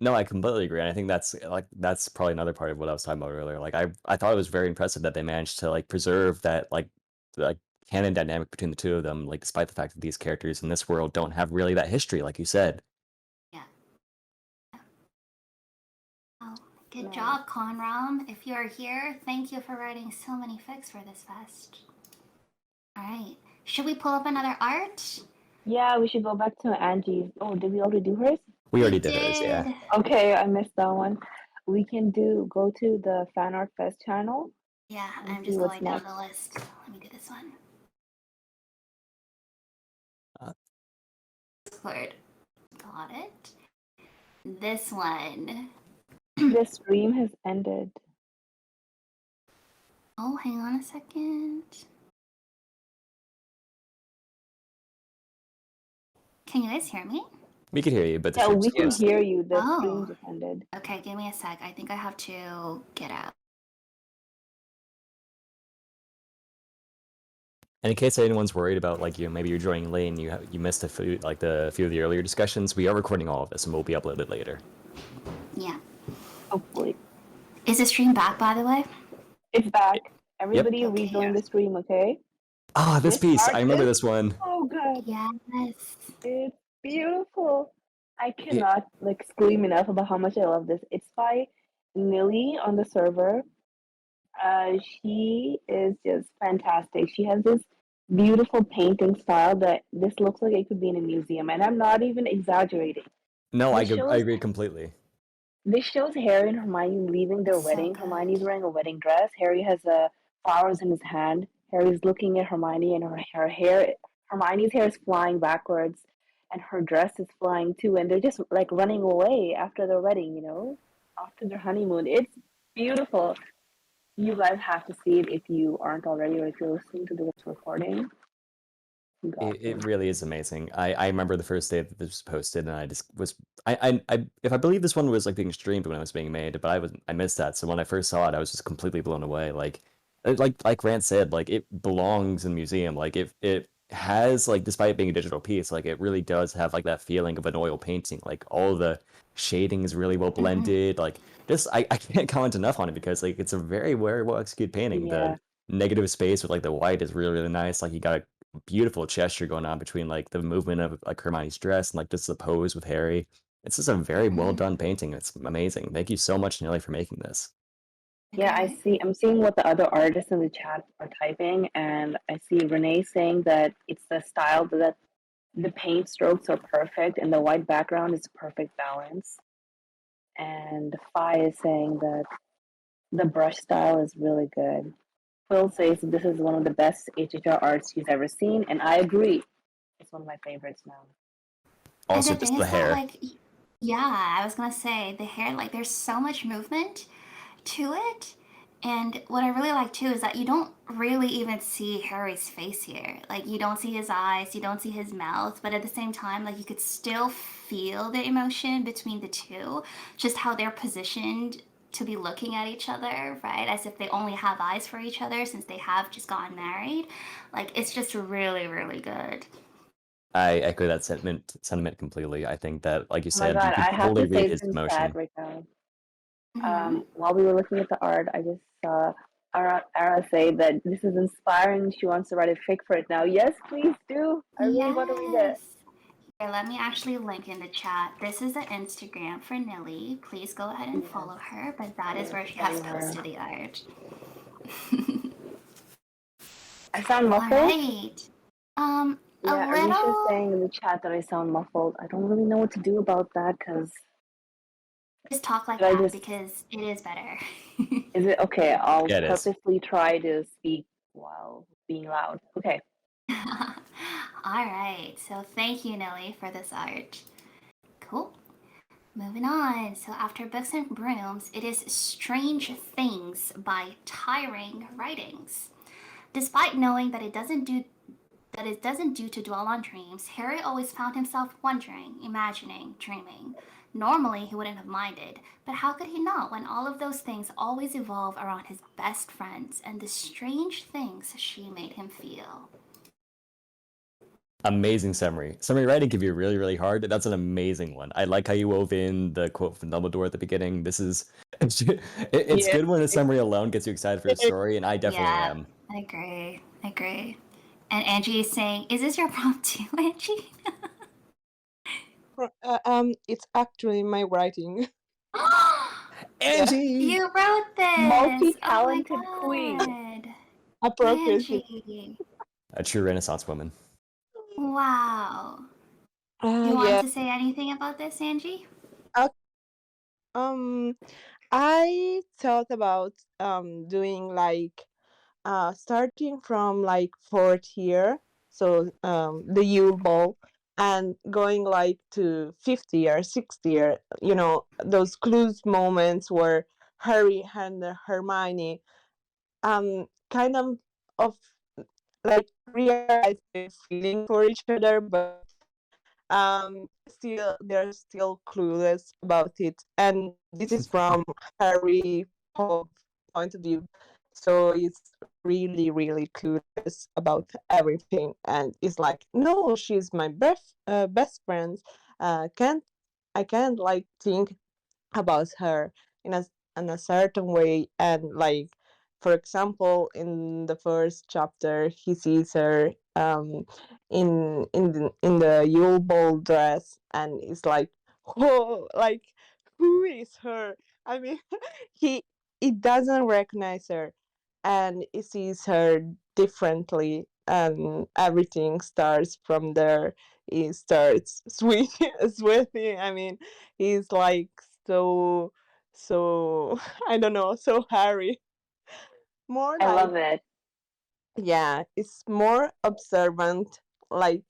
No, I completely agree. And I think that's probably another part of what I was talking about earlier. Like I thought it was very impressive that they managed to like preserve that like canon dynamic between the two of them, like despite the fact that these characters in this world don't have really that history, like you said. Yeah. Oh, good Nice. job, Conram. If you're here, thank you for writing so many fics for this fest. All right. Should we pull up another art? Yeah, we should go back to Angie's. Oh, did we already do hers? We We already did hers, yeah. did. Okay, I missed that one. We can go to the Fan Art Fest channel Yeah, and I'm see just what's going down next. the list. Let me do this one. Uh, Discord. Got it. This one. The stream has ended. Oh, hang on a second. Can you guys hear me? We could hear you, but the Yeah, stream's we can closed. hear you. The stream Oh. just ended. Okay, give me a sec. I think I have to get out. And in case anyone's worried about like maybe you're joining late and you missed the few of the earlier discussions, we are recording all of this and will be uploaded later. Yeah. Hopefully. Is the stream back, by the way? It's back. Yep. Everybody Okay. rejoin the stream, okay? Ah, this piece. I remember this one. so good. Yes. It's beautiful. I It, cannot like scream enough about how much I love this. It's by Millie on the server. She is just fantastic. She has this beautiful painting style that this looks like it could be in a museum, and I'm not even exaggerating. no, I This I shows agree completely. this shows Harry and Hermione leaving their It's so wedding. Hermione's good. wearing a wedding dress. Harry has flowers in his hand. Harry's looking at Hermione, and her hair, Hermione's hair is flying backwards, and her dress is flying too. And they're just like running away after their wedding, after their honeymoon. It's beautiful. You guys have to see it if you aren't already, or if you're listening to this recording. You got It to. really is amazing. I remember the first day that this was posted, and I just was I if I believe this one was like being streamed when it was being made, but I missed that. So when I first saw it, I was just completely blown away. Like Grant said, like it belongs in a museum. Like it has like despite it being a digital piece, like it really does have like that feeling of an oil painting. Like all the shading is really well Mm-hmm. blended. Like just I can't comment enough on it because like it's a very very well executed painting. Yeah. The negative space with like the white is really really nice. Like you got a beautiful gesture going on between like the movement of like Hermione's dress and like just the pose with Harry. It's just a very well Mm-hmm. done painting. It's amazing. Thank you so much, Nelly, for making this. Yeah, Agree. I'm seeing what the other artists in the chat are typing, and I see Renee saying that it's the style that the paint strokes are perfect and the white background is perfect balance. And Phi is saying that the brush style is really good. Phil says this is one of the best HHR arts he's ever seen, and I agree. It's one of my favorites now. And Also, the just thing the is that, hair. like, yeah, I was gonna say the hair, like, there's so much movement to it. And what I really like too is that you don't really even see Harry's face here. Like, you don't see his eyes, you don't see his mouth, but at the same time, like, you could still feel the emotion between the two, just how they're positioned to be looking at each other, right? As if they only have eyes for each other since they have just gotten married. Like, it's just really, really good. I echo that sentiment completely. I think that, like you Oh my said, you god, could I have totally to read say his something sad emotion. right now. Hmm. While we were looking at the art, I just saw Ara say that this is inspiring. She wants to write a fic for it now. Yes, please do. I really want to read it. Yes. Here, let me actually link in the chat. This is the Instagram for Nilly. Please go ahead and Yes, follow her, but that is yes, where she has follow her. posted the art. I sound All muffled. right. A Yeah, Arisha's little. saying in the chat that I sound muffled. I don't really know what to do about that because Just talk like should I that just. because it is better. Is it okay? I'll Yeah, it is. purposely try to speak while being loud. Okay. All right. So thank you, Nilly, for this art. Cool. Moving on. So after Books and Brooms, it is Strange Things by Tiring Writings. Despite knowing that it doesn't do to dwell on dreams, Harry always found himself wondering, imagining, dreaming. Normally, he wouldn't have minded, but how could he not when all of those things always evolve around his best friends and the strange things she made him feel? Amazing summary. Summary writing can be really, really hard. That's an amazing one. I like how you wove in the quote from Dumbledore at the beginning. It's Yeah. good when a summary alone gets you excited for a story, and I definitely Yeah, am. I agree. I agree. And Angie is saying, "Is this your prompt too, Angie?" It's actually my writing. Yeah, Angie! You wrote this! Oh my Multi-talented queen. god. appropriately. Angie. A true Renaissance woman. Wow. You want Yeah. to say anything about this, Angie? Uh, um, I thought about doing like starting from like fourth year, so the Yule Ball, and going like to 50 year, 60 year. You know, those clues moments where Harry and Hermione kind of like realize they're feeling for each other, but still they're still clueless about it. And this is from Harry point of view, so it's really clueless about everything, and it's like, no, she's my best friend. Can't I can't like think about her in a certain way. And like, for example, in the first chapter he sees her in the Yule Ball dress, and it's like, whoa, like, who is her? I mean, he doesn't recognize her, and he sees her differently, and everything starts from there. He starts sweating. I mean, he's like so I don't know, so Harry. More I like, love it. yeah, it's more observant. Like,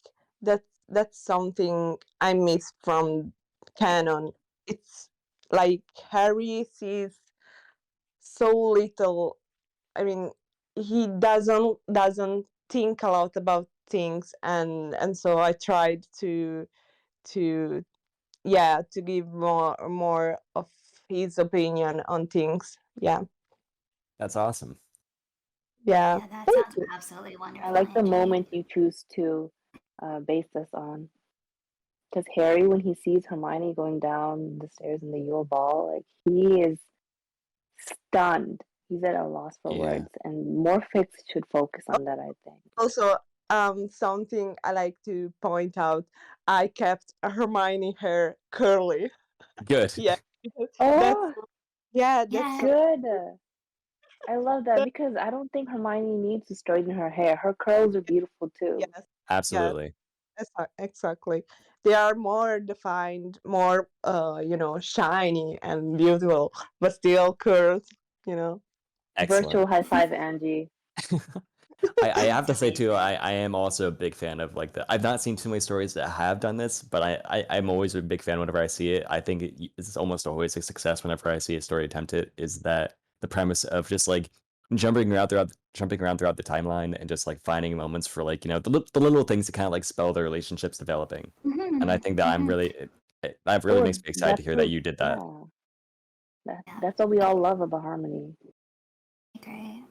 that's something I miss from canon. It's like Harry sees so little. I mean, he doesn't think a lot about things, and so I tried to yeah, to give more of his opinion on things. Yeah. That's awesome. Yeah. Yeah, that Thank sounds you. absolutely I wonderful, like the Angie. moment you choose to base this on. Because Harry, when he sees Hermione going down the stairs in the Yule Ball, like he is stunned. He's at a loss for Yeah. words, and more fics should focus on that. I think. Also, something I like to point out, I kept Hermione hair curly. Good. Yeah. That's Oh, yeah, that's Yeah, so good. I love that because I don't think Hermione needs to straighten her hair. Her curls are beautiful too. Yes, yes, Absolutely. exactly. They are more defined, more shiny and beautiful, but still curls, you know. Excellent. Virtual high five, Angie. I have to It's say too, amazing. I am also a big fan of like the. I've not seen too many stories that have done this, but I'm always a big fan whenever I see it. I think it's almost always a success whenever I see a story attempt it. Is that the premise of just like jumping around throughout the timeline and just like finding moments for like the little things that kind of like spell the relationships developing. And I Hmm. think that I'm Hmm. really that really makes Oh, me excited to that's hear that what, you did that. yeah. That, Yeah, that's what we I all love about Harmony. agree.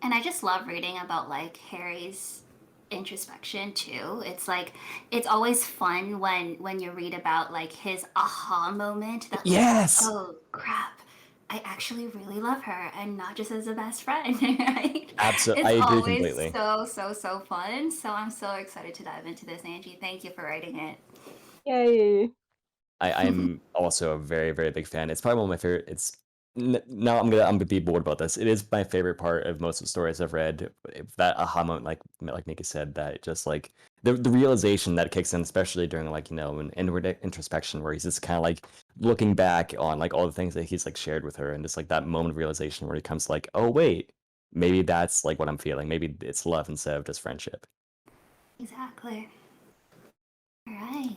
And I just love reading about like Harry's introspection too. It's like it's always fun when you read about like his aha moment that like, Yes. oh crap, I actually really love her and not just as a best friend, right? Absolutely, I It's agree always completely. so fun. So I'm so excited to dive into this, Angie. Thank you for writing it. Yay. I'm also a very, very big fan. It's probably one of my favorite. Now I'm gonna be bored about this. It is my favorite part of most of the stories I've read. That aha moment, like Nikki said, that just like the realization that kicks in, especially during like an inward introspection, where he's just kind of like looking back on like all the things that he's like shared with her, and just like that moment of realization where he comes to, like, oh wait, maybe that's like what I'm feeling. Maybe it's love instead of just friendship. Exactly. All right.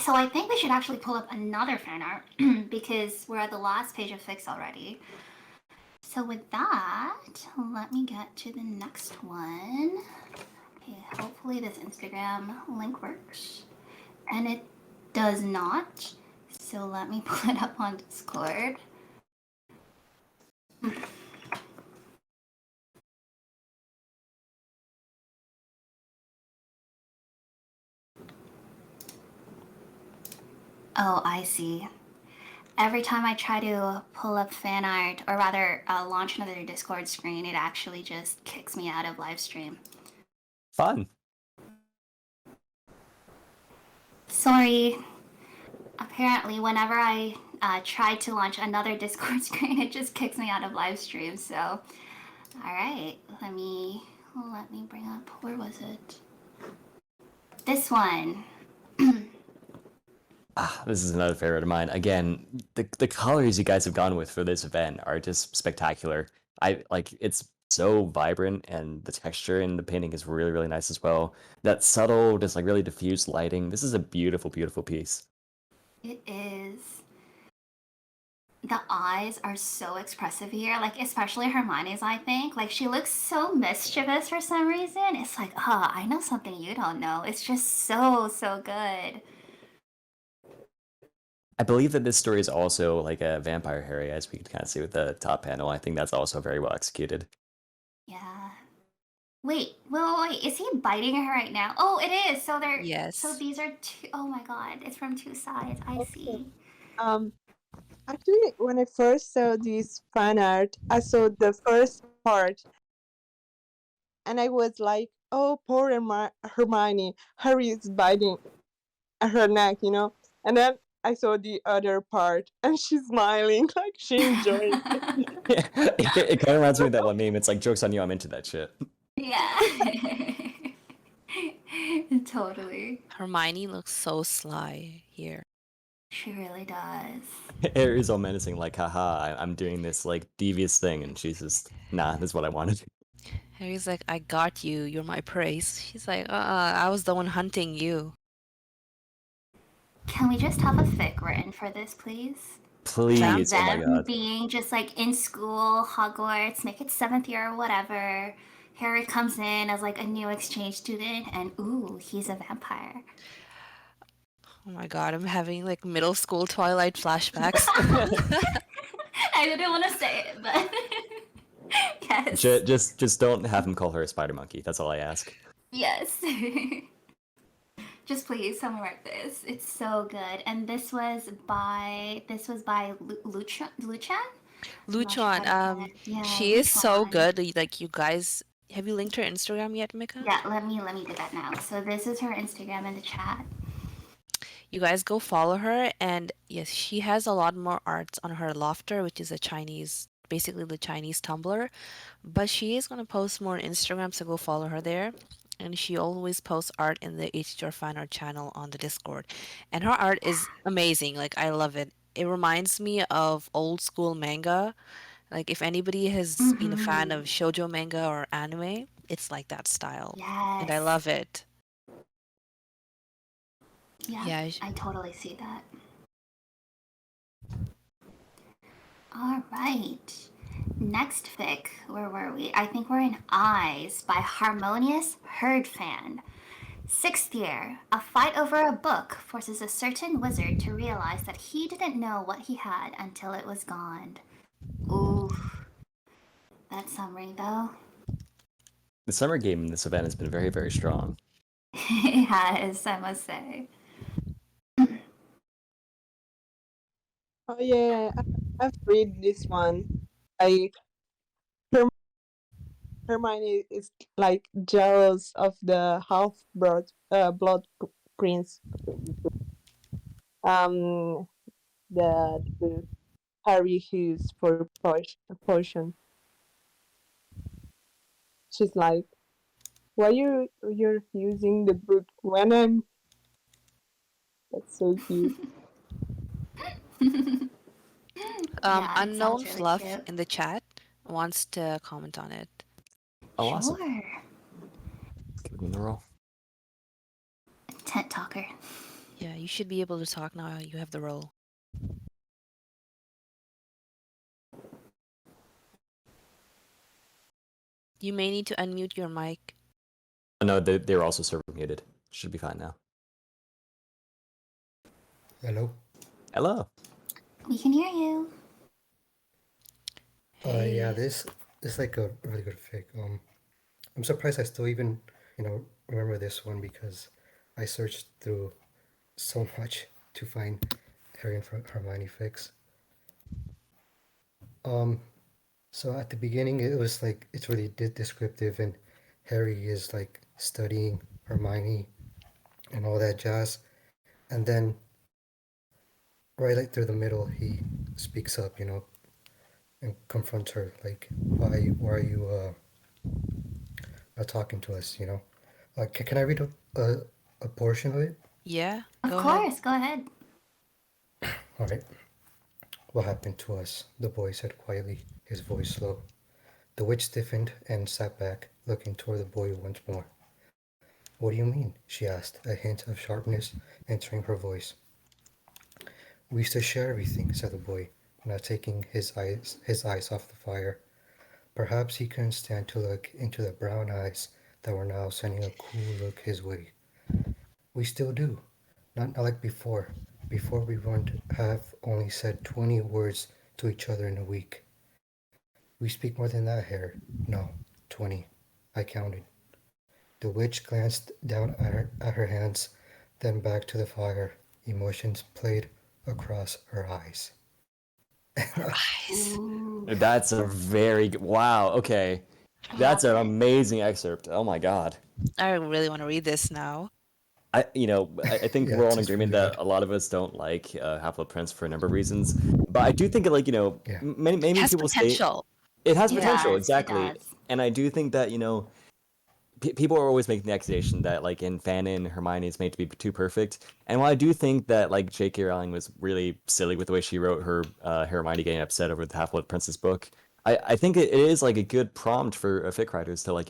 So I think we should actually pull up another fan art because we're at the last page of Fix already. So with that, let me get to the next one. Okay, hopefully this Instagram link works. And it does not. So let me pull it up on Discord. Oh, I see. Every time I try to pull up fan art, or rather launch another Discord screen, it actually just kicks me out of live stream. Fun. Sorry. Apparently, whenever I try to launch another Discord screen, it just kicks me out of live stream. So, all right, let me bring up. Where was it? This one. This is another favorite of mine. Again, the colors you guys have gone with for this event are just spectacular. I like it's so vibrant and the texture in the painting is really, really nice as well. That subtle, just like really diffused lighting. This is a beautiful, beautiful piece. It is. The eyes are so expressive here, like especially Hermione's. I think like she looks so mischievous for some reason. It's like, oh, I know something you don't know. It's just so good. I believe that this story is also like a vampire Harry, as we can kind of see with the top panel. I think that's also very well executed. Yeah. Wait. Is he biting her right now? Oh, it is. So they're so Yes. these are two oh my god, it's from two sides. I Okay. see. Um, Actually, when I first saw this fan art, I saw the first part, and I was like, "Oh, poor Hermione, Harry is biting at her neck," you know. And then I saw the other part, and she's smiling like she enjoyed. It kind of reminds me of that one meme. It's like, joke's on you, I'm into that shit. Yeah. Totally. Hermione looks so sly here. She really does. Harry's all menacing, like, haha, I'm doing this like devious thing, and she's just, nah, this is what I wanted. Harry's like, I got you. You're my praise. She's like, I was the one hunting you. Can we just have a fic written for this, please? Like Please, oh my them god. being just like in school, Hogwarts, make it seventh year or whatever. Harry comes in as like a new exchange student, and ooh, he's a vampire. Oh my god, I'm having like middle school Twilight flashbacks. I didn't want to say it, but yes, Just don't have him call her a spider monkey. That's all I ask. yes. Just please, someone write this. It's so good. And this was by Luchan. I'm not sure how Luchuan, to say it. Yeah, she is so Luchuan. good. Like you guys, have you linked her Instagram yet, Mika? Yeah, let me do that now. So this is her Instagram in the chat. You guys go follow her, and yes, she has a lot more arts on her Lofter, which is a Chinese basically the Chinese Tumblr. But she is gonna post more on Instagram, so go follow her there. And she always posts art in the HDR fan art channel on the Discord. And her art is amazing. Like I love it. It reminds me of old school manga. Like if anybody has been a fan of shoujo manga or anime, it's like that style. And I Yes. love it. Yeah, Yeah, I totally see that. All right. Next fic, where were we? I think we're in Eyes by Harmonious Herd Fan. 6th year, a fight over a book forces a certain wizard to realize that he didn't know what he had until it was gone. Ooh, that summary though. The summer game in this event has been very, very strong. It has, I must say. Oh yeah, I've read this one. Like Hermione is like jealous of the blood prince. The Harry who's for potion. She's like, why you're using the book when I'm? That's so cute. Yeah, it Unknown sounds really Fluff cute. in the chat wants to comment on it. Oh, awesome. Sure. Give me the roll. Tent talker. Yeah, you should be able to talk now. You have the role. You may need to unmute your mic. No, they're also server muted. Should be fine now. Hello. Hello. We can hear you. Yeah, this is like a really good fic. I'm surprised I still even, remember this one because I searched through so much to find Harry and Hermione fics. So at the beginning it was like it's really descriptive, and Harry is like studying Hermione and all that jazz, and then right like through the middle he speaks up, and confronts her like, why are you not talking to us, can I read a portion of it? Yeah, Of go course, ahead. go ahead. All right. What happened to us? The boy said quietly, his voice low. The witch stiffened and sat back, looking toward the boy once more. What do you mean? She asked, a hint of sharpness entering her voice. We used to share everything, said the boy, not taking his eyes off the fire. Perhaps he couldn't stand to look into the brown eyes that were now sending a cool look his way. We still do. Not like before. Before we wouldn't have only said 20 words to each other in a week. We speak more than that, Harry. No, 20. I counted. The witch glanced down at her hands, then back to the fire. Emotions played across her eyes. Eyes. Ooh. That's a very good. Wow. Okay. That's an Love it. amazing excerpt. Oh my god. I really want to read this now. I think Yeah, we're all in it's agreement really that good. a lot of us don't like Half-Blood Prince for a number of reasons. But I do think it, Yeah. many Has people say potential. it has It potential, does. It exactly. does. And I do think that, people are always making the accusation that like in fanon Hermione is made to be too perfect. And while I do think that like J.K. Rowling was really silly with the way she wrote her Hermione getting upset over the Half-Blood Prince's book, I think it is like a good prompt for fic writers to like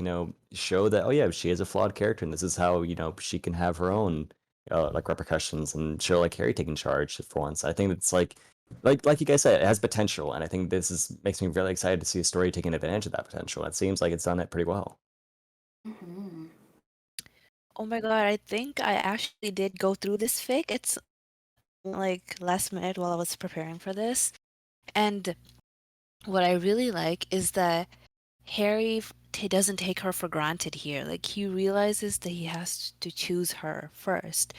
show that, oh yeah, she is a flawed character and this is how she can have her own like repercussions, and show like Harry taking charge for once. I think it's like you guys said, it has potential, and I think makes me really excited to see a story taking advantage of that potential. It seems like it's done it pretty well. Mm-hmm. Oh my god, I think I actually did go through this fic. It's like last minute while I was preparing for this. And what I really like is that Harry doesn't take her for granted here. Like he realizes that he has to choose her first.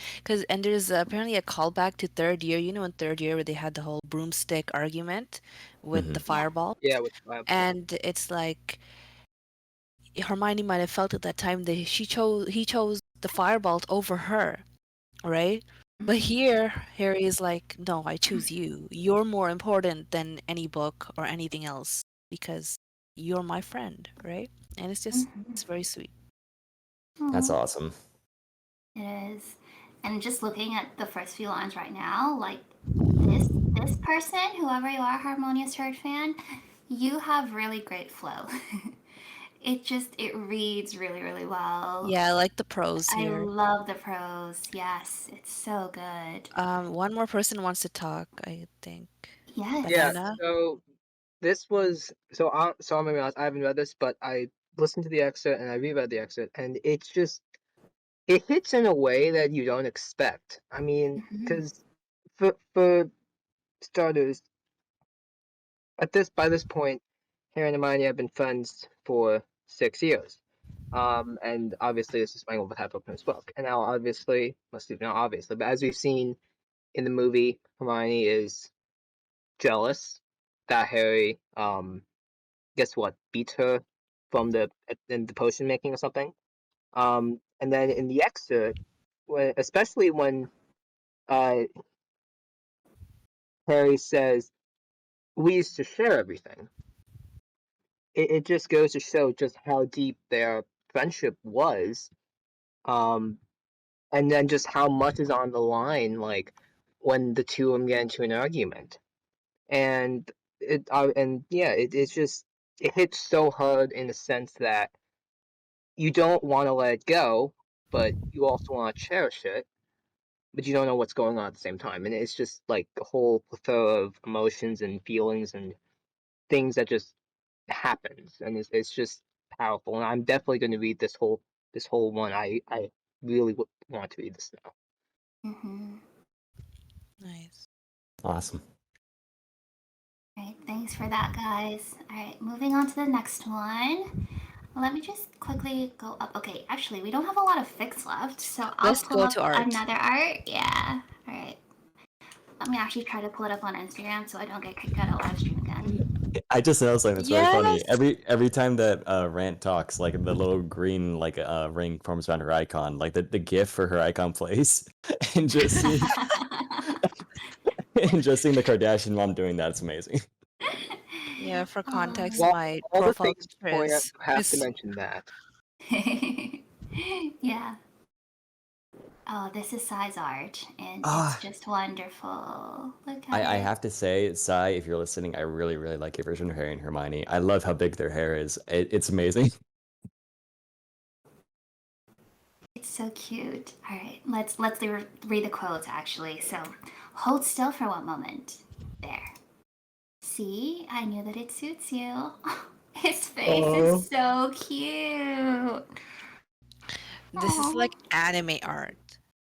And there's apparently a callback to third year. You know, in third year where they had the whole broomstick argument with the Hmm. Yeah. fireball. Yeah, with And it's like Hermione might have felt at that time that he chose the firebolt over her, right? But here, Harry is like, no, I choose you. You're more important than any book or anything else. because you're my friend, right? And it's very sweet. That's Aw, awesome. it is. And just looking at the first few lines right now, like this person, whoever you are, Harmonious Herd fan, you have really great flow. It reads really, really well. Yeah, I like the prose I here. love the prose. Yes, it's so good. One more person wants to talk, I think. Yes. Yeah, Banana. so this was so I'm gonna be honest, I haven't read this, but I listened to the excerpt and I reread the excerpt, and it's just it hits in a way that you don't expect. I mean, Mhm. because for starters, by this point, Harry and Hermione have been friends for 6 years. And obviously this is playing what happened in this book. And now obviously, not obviously, but as we've seen in the movie, Hermione is jealous that Harry guess what, beats her from in the potion making or something. And then in the excerpt, especially when uh Harry says we used to share everything, it just goes to show just how deep their friendship was. Um, and then just how much is on the line, like when the two of them get into an argument, and it's just it hits so hard in the sense that you don't want to let it go, but you also want to cherish it, but you don't know what's going on at the same time, and it's just like a whole plethora of emotions and feelings and things that just happens, and it's just powerful. And I'm definitely going to read this whole one. I really want to read this now. Mhm. Nice. Awesome. All right, thanks for that, guys. All right, moving on to the next one. Let me just quickly go up. Okay, actually, we don't have a lot of fics left, so I'll Let's pull go up to art. another art. Yeah. All right. Let me actually try to pull it up on Instagram so I don't get kicked out of live stream again. I just noticed something that's very funny. Yes. Every time that Rant talks, like the little green ring forms around her icon, like the GIF for her icon plays, and just seeing and just seeing the Kardashian mom doing that, it's amazing. Yeah, for context, Aw. Well, my all the profile things to picture point out, is you have to is mention that. Yeah. Oh, this is Sai's art, and it's Ah, just wonderful. Look at I it. have to say, Sai, if you're listening, I really, really like your version of Harry and Hermione. I love how big their hair is. It's amazing. It's so cute. All right, let's read the quotes actually. So, hold still for one moment. There. See, I knew that it suits you. His face is Oh. so cute. this is Aw. like anime art.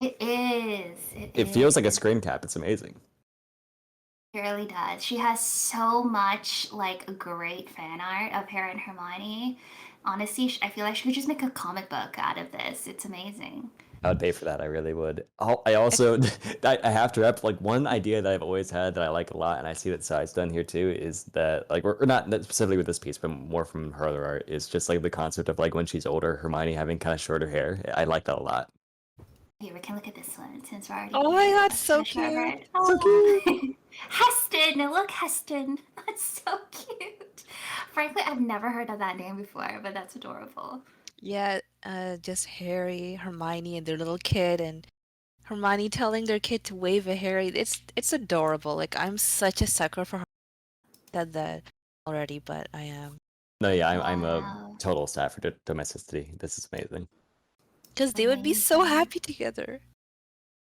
It is. It It feels like a is. screen cap. It's amazing. It really does. She has so much like great fan art of Harry and Hermione. Honestly, I feel like she could just make a comic book out of this. It's amazing. I would pay for that. I really would. I also, I have to rep, like, one idea that I've always had that I like a lot, and I see that Sai's done here too, is that, like, or not specifically with this piece, but more from her other art, is just like the concept of like when she's older, Hermione having kind of shorter hair. I like that a lot. Here, we can look at this one since we're already Oh my here. god, Let's so finish our cute. red. So cute. Oh, Heston! Look, Heston. That's so cute. Frankly, I've never heard of that name before, but that's adorable. Yeah, just Harry, Hermione, and their little kid, and Hermione telling their kid to wave at Harry. It's adorable. Like I'm such a sucker for her. Said that already, but I am. No, yeah, I'm a Wow. total stat for domesticity. This is amazing. Because they would be so Amazing. happy together.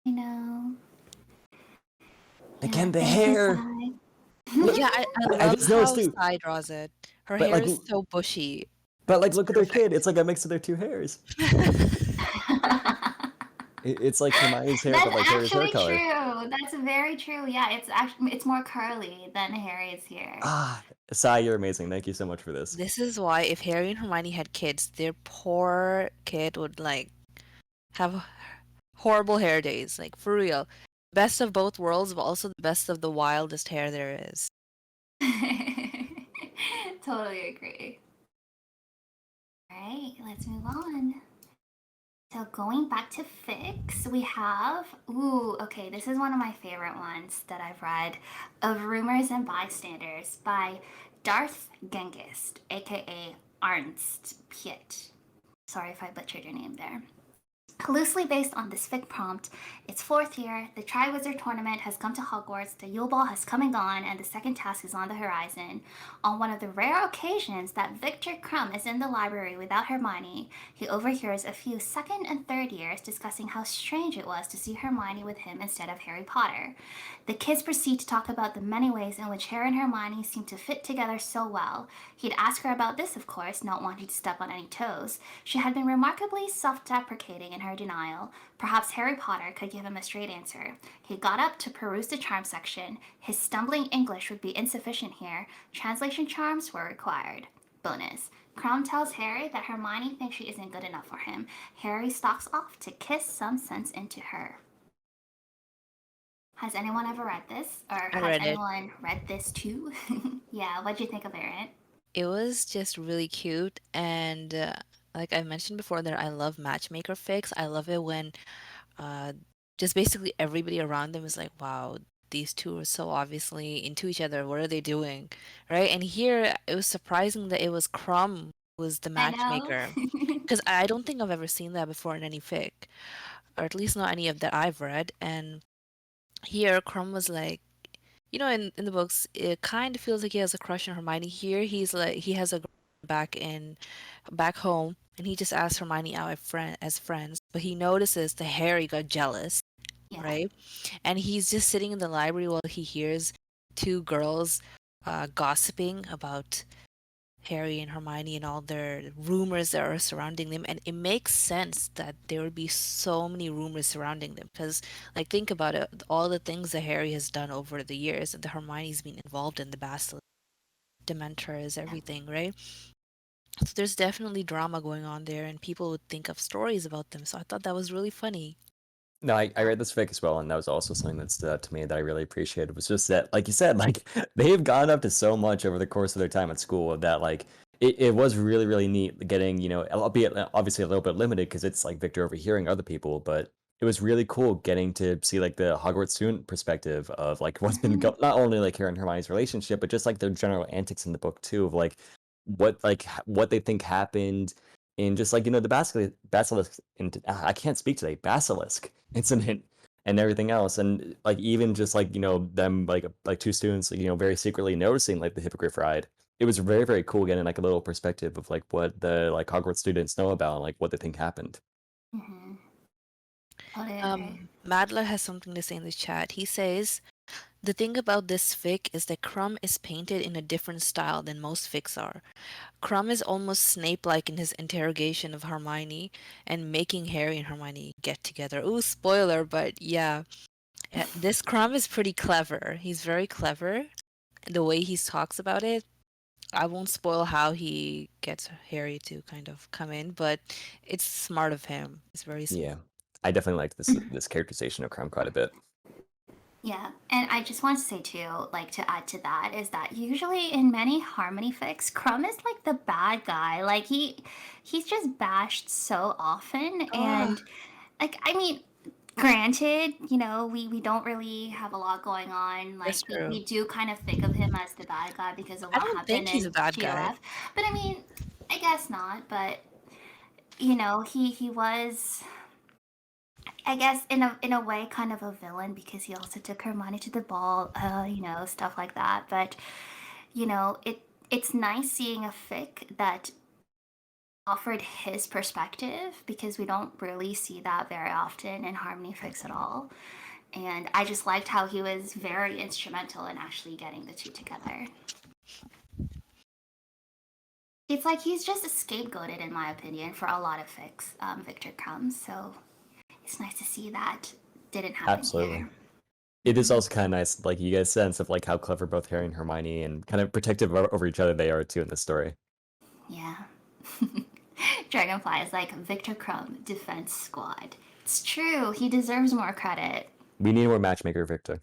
I know. Yeah, Again, the thank you, hair. Sai. Look, Yeah, I I love just noticed how too. Sai draws it. Her But hair like, is so bushy. It's look at their kid. perfect. It's like a mix of their two hairs. It's like Hermione's hair, but That's like Harry's hair actually color. true. That's very true. Yeah, it's more curly than Harry's here. Ah, Sai, you're amazing. Thank you so much for this. This is why if Harry and Hermione had kids, their poor kid would like have horrible hair days. Like for real. Best of both worlds, but also the best of the wildest hair there is. Totally agree. All right, let's move on. So going back to fics, we have okay, this is one of my favorite ones that I've read, of Rumors and Bystanders by Darth Genghis, aka Arnst Piet. Sorry if I butchered your name there. Loosely based on this fic prompt, it's fourth year, the Triwizard Tournament has come to Hogwarts, the Yule Ball has come and gone, and the second task is on the horizon. On one of the rare occasions that Victor Crumb is in the library without Hermione, he overhears a few second and third years discussing how strange it was to see Hermione with him instead of Harry Potter. The kids proceed to talk about the many ways in which Harry and Hermione seem to fit together so well. He'd ask her about this, of course, not wanting to step on any toes. She had been remarkably self-deprecating in her denial. Perhaps Harry Potter could give him a straight answer. He got up to peruse the charm section. His stumbling English would be insufficient here. Translation charms were required. Bonus. Crumb tells Harry that Hermione thinks she isn't good enough for him. Harry stalks off to kiss some sense into her. Has anyone ever read this? Or I has read it. anyone read this too? Yeah, what'd you think of it, Erin? It was just really cute, and like I mentioned before, that I love matchmaker fics. I love it when uh, just basically everybody around them is like, "Wow, these two are so obviously into each other. What are they doing?" Right? And here it was surprising that it was Crumb who was the I know. matchmaker, because I don't think I've ever seen that before in any fic, or at least not any of that I've read. And here Crumb was like, in the books, it kind of feels like he has a crush on Hermione. Here, he's like he has a girlfriend back home, and he just asks Hermione out as friends. But he notices that Harry got jealous, Yeah. right? And he's just sitting in the library while he hears two girls gossiping about Harry and Hermione and all their rumors that are surrounding them. And it makes sense that there would be so many rumors surrounding them because, like, think about it, all the things that Harry has done over the years, that the Hermione's been involved in, the Basilisk, Dementors, everything, right? So there's definitely drama going on there, and people would think of stories about them. So I thought that was really funny. No, I read this fic as well, and that was also something that stood out to me that I really appreciated was just that, like you said, like they've gone up to so much over the course of their time at school that like it was really, really neat getting, albeit obviously a little bit limited because it's like Victor overhearing other people, but it was really cool getting to see like the Hogwarts student perspective of like what's been not only like Harry and Hermione's relationship, but just like their general antics in the book too of like what they think happened in just like the basilisk I can't speak today, basilisk incident and everything else, and like even just like them like two students very secretly noticing like the hippogriff ride. It was very, very cool getting like a little perspective of like what the like Hogwarts students know about and like what they think happened. Mm-hmm. Totally agree. Madler has something to say in the chat. He says, the thing about this fic is that Crumb is painted in a different style than most fics are. Crumb is almost Snape-like in his interrogation of Hermione and making Harry and Hermione get together. Ooh, spoiler, but yeah. This Crumb is pretty clever. He's very clever. The way he talks about it, I won't spoil how he gets Harry to kind of come in, but it's smart of him. It's very smart. Yeah, I definitely like this characterization of Crumb quite a bit. Yeah, and I just want to say too, like to add to that, is that usually in many Harmony fics, Crumb is like the bad guy. Like he's just bashed so often, and like I mean, granted, we don't really have a lot going on. Like That's we, true. we do kind of think of him as the bad guy because of I what don't think happened he's a in bad guy. GOF. But I mean, I guess not. But he was, I guess, in a way, kind of a villain because he also took Hermione to the ball, stuff like that. But it's nice seeing a fic that offered his perspective because we don't really see that very often in Harmony fics at all. And I just liked how he was very instrumental in actually getting the two together. It's like he's just scapegoated, in my opinion, for a lot of fics, Victor Crumb. So it's nice to see that didn't happen Absolutely. here. It is also kind of nice, like you get a sense of like how clever both Harry and Hermione and kind of protective over each other they are too in this story. Yeah. Dragonfly is like Victor Crumb, Defense Squad. It's true. He deserves more credit. We need more matchmaker Victor.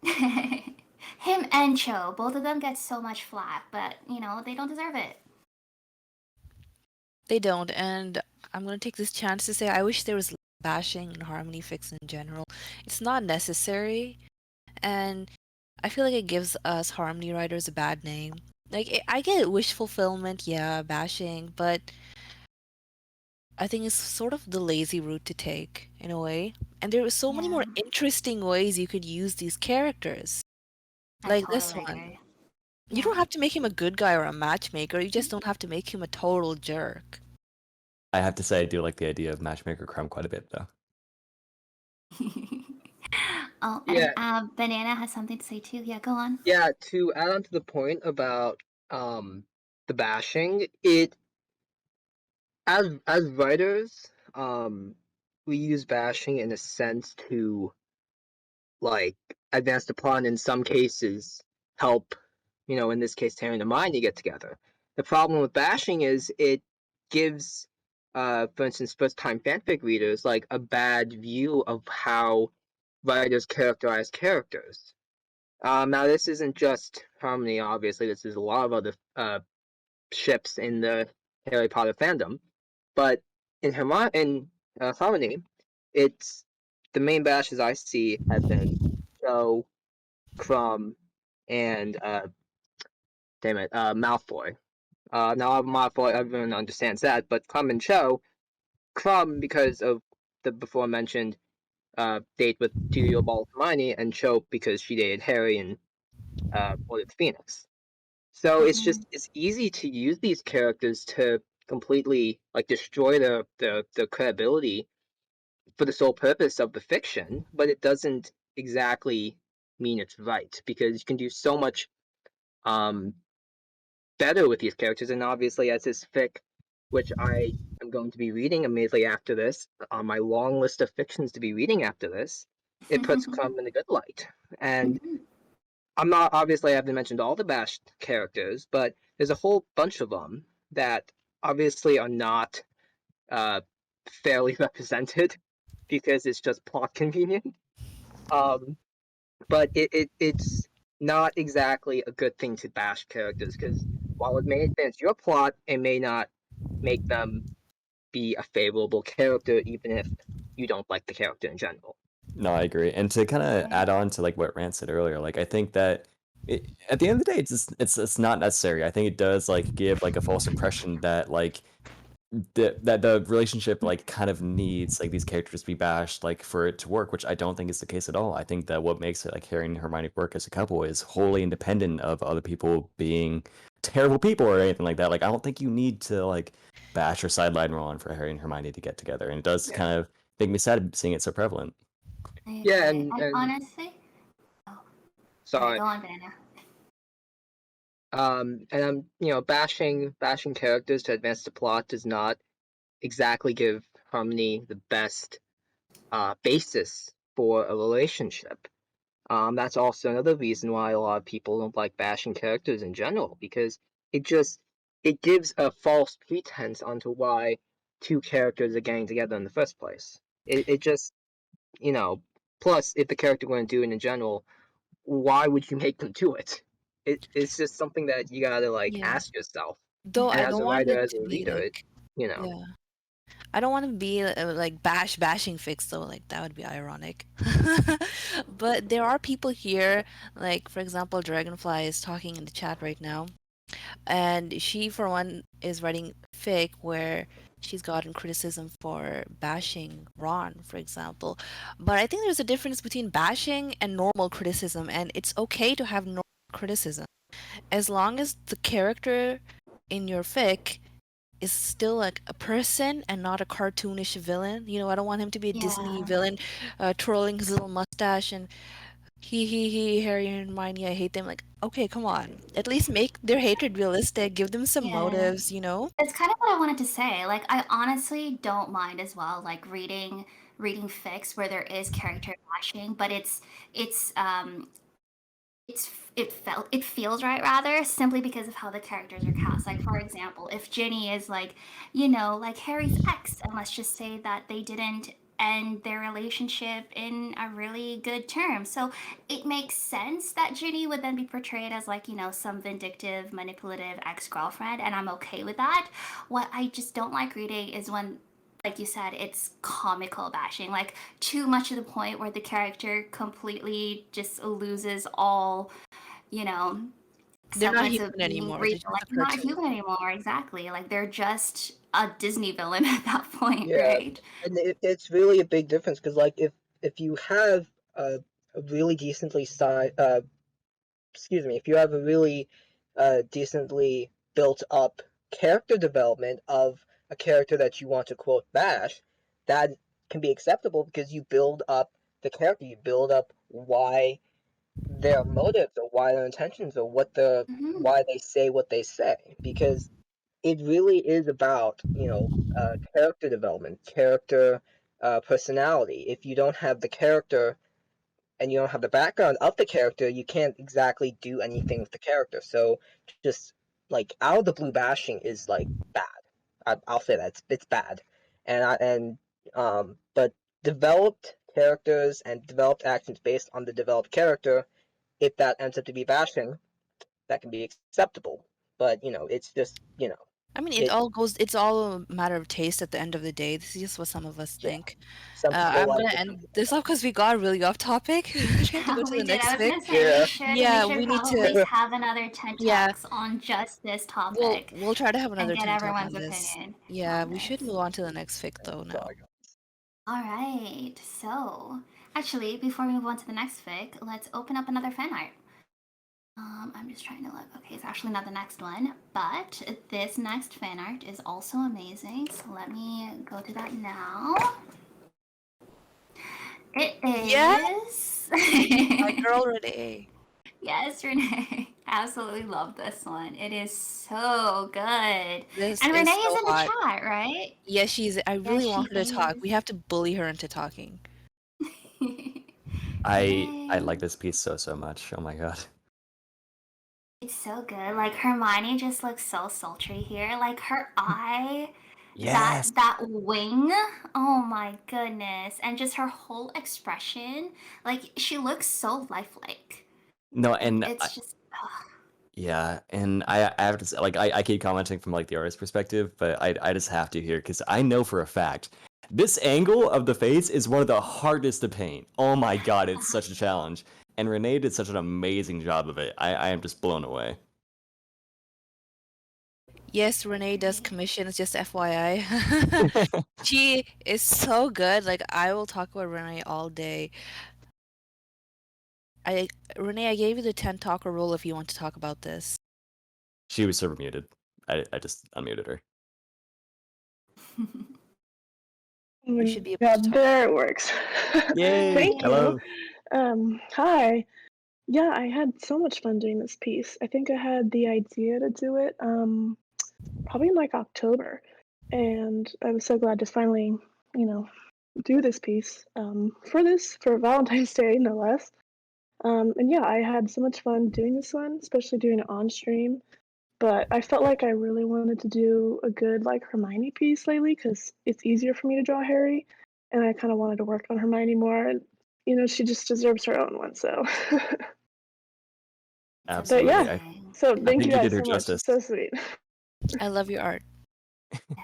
Him and Cho, both of them get so much flack, but they don't deserve it. They don't, and I'm gonna take this chance to say I wish there was bashing in Harmony fics in general. It's not necessary, and I feel like it gives us Harmony writers a bad name Like I get wish fulfillment, yeah, bashing, but I think it's sort of the lazy route to take in a way. And there are so many more Yeah, interesting ways you could use these characters. I Like this totally one. agree. You Yeah. don't have to make him a good guy or a matchmaker, you just don't have to make him a total jerk. I have to say I do like the idea of Matchmaker Crumb quite a bit though. Oh, and Yeah, Banana has something to say too. Yeah, go on. yeah. To add on to the point about um the bashing, it as writers, we use bashing in a sense to like advance the plot, and in some cases help, in this case Terry and Hermione get together. The problem with bashing is it gives for instance first time fanfic readers like a bad view of how writers characterize characters. Now this isn't just Harmony, obviously this is a lot of other ships in the Harry Potter fandom, but in Harmony, it's the main bashes I see have been Cho, Crumb, and Malfoy. Now Malfoy, everyone understands that, but Crumb and Cho, Crumb because of the before mentioned date with Ball Hermione, and Cho because she dated Harry and Order of the Phoenix. So Mm-hmm. it's easy to use these characters to completely like destroy the credibility for the sole purpose of the fiction, but it doesn't exactly mean it's right because you can do so much um better with these characters. And obviously, as this fic, which I am going to be reading immediately after this, on my long list of fictions to be reading after this, it puts Crumb in a good light. And I'm not obviously I haven't mentioned all the bashed characters, but there's a whole bunch of them that obviously are not uh, fairly represented because it's just plot convenient. Um, but it's not exactly a good thing to bash characters because while it may advance your plot, it may not make them be a favorable character, even if you don't like the character in general. No, I agree. And to kind of add on to like what Rand said earlier, like I think that at the end of the day, it's not necessary. I think it does like give like a false impression that like that the relationship like kind of needs like these characters to be bashed like for it to work, which I don't think is the case at all. I think that what makes it like Harry and Hermione work as a couple is wholly independent of other people being terrible people or anything like that. Like I don't think you need to like bash or sideline Ron for Harry and Hermione to get together, and it does Yeah, kind of make me sad seeing it so prevalent. I yeah, agree. And and honestly, oh, sorry, sorry. go on, Banana. And I'm bashing characters to advance the plot does not exactly give Harmony the best basis for a relationship. That's also another reason why a lot of people don't like bashing characters in general, because it just it gives a false pretense onto why two characters are getting together in the first place. It just you know. Plus, if the character wouldn't do it in general, why would you make them do it? It's just something that you gotta like Yeah. ask yourself. Though And I as don't a want writer, it as to a be reader, like, you know. yeah. I don't want to be like bashing fics though, like that would be ironic. But there are people here, like for example, Dragonfly is talking in the chat right now, and she for one is writing fic where she's gotten criticism for bashing Ron, for example. But I think there's a difference between bashing and normal criticism, and it's okay to have normal criticism as long as the character in your fic is still like a person and not a cartoonish villain. You know, I don't want him to be a Disney Yeah, villain, twirling his little mustache and he, Harry and Hermione, I hate them. Like, okay, come on. At least make their hatred realistic. Give them some yeah. motives, you know? It's kind of what I wanted to say. Like, I honestly don't mind as well, like reading fics where there is character bashing, but it feels right rather simply because of how the characters are cast. Like for example, if Ginny is like, like Harry's ex, and let's just say that they didn't end their relationship in a really good term. So it makes sense that Ginny would then be portrayed as like, some vindictive, manipulative ex-girlfriend, and I'm okay with that. What I just don't like reading is when, like you said, it's comical bashing, like too much to the point where the character completely just loses all, you know, They're not semblance of human being anymore. real. They're just Like a they're not cartoon. human anymore. Exactly. Like they're just a Disney villain at that point, Yeah, right? and it's really a big difference because like if you have a really decently if you have a really decently built up character development of a character that you want to quote bash, that can be acceptable because you build up the character, you build up why their motives or why their intentions or Mm-hmm. why they say what they say, because it really is about character development, character personality. If you don't have the character and you don't have the background of the character, you can't exactly do anything with the character. So just like out of the blue bashing is like bad. I'll say that it's bad, but developed characters and developed actions based on the developed character, if that ends up to be bashing, that can be acceptable. But it's just I mean, it. it's all a matter of taste at the end of the day. This is just what some of us Yeah, think. some people I'm like gonna it, some end people this don't. off because we got really off topic. We have to go to We the did. I next was fic. gonna say Yeah. we Yeah, should we need probably to. have another 10 Yeah, talks on just this we'll topic we'll try to have and another get 10 talk everyone's on this. opinion Yeah, on we should this. move on to the next fic though That's all now. I got. All right. So, actually, before we move on to the next fic, let's open up another fan art. I'm just trying to look. Okay, it's actually not the next one, but this next fan art is also amazing. So let me go to that now. It Yeah, is. my girl Renee. Yes, Renee. Absolutely love this one. It is so good. And This Renee is is so in the hot. chat, right? Yeah, I Yes, really she want her to talk. We is. have to bully her into talking. I Yay. like this piece so much. Oh my god. It's so good. Like Hermione just looks so sultry here. Like her eye, Yes. that wing. Oh my goodness. And just her whole expression. Like she looks so lifelike. No, And and it's just yeah, and I have to say, like I keep commenting from like the artist perspective, but I just have to here because I know for a fact this angle of the face is one of the hardest to paint. Oh my god, it's such a challenge. And Renee did such an amazing job of it. I am just blown away. Yes, Renee does commissions, just FYI. She is so good. Like I will talk about Renee all day. Renee, I gave you the 10 talker rule if you want to talk about this. She was server muted. I just unmuted her. Oh You my should be able to God, talk. there it works. Yay! Thank Hello. you. Hi. Yeah, I had so much fun doing this piece. I think I had the idea to do it probably in like October. And I was so glad to finally, do this piece for Valentine's Day, no less. And yeah, I had so much fun doing this one, especially doing it on stream. But I felt like I really wanted to do a good like Hermione piece lately because it's easier for me to draw Harry, and I kind of wanted to work on Hermione more. And she just deserves her own one. So, but Absolutely. yeah, amazing. so I thank think you you did guys her so much. justice. It's so sweet. I love your art.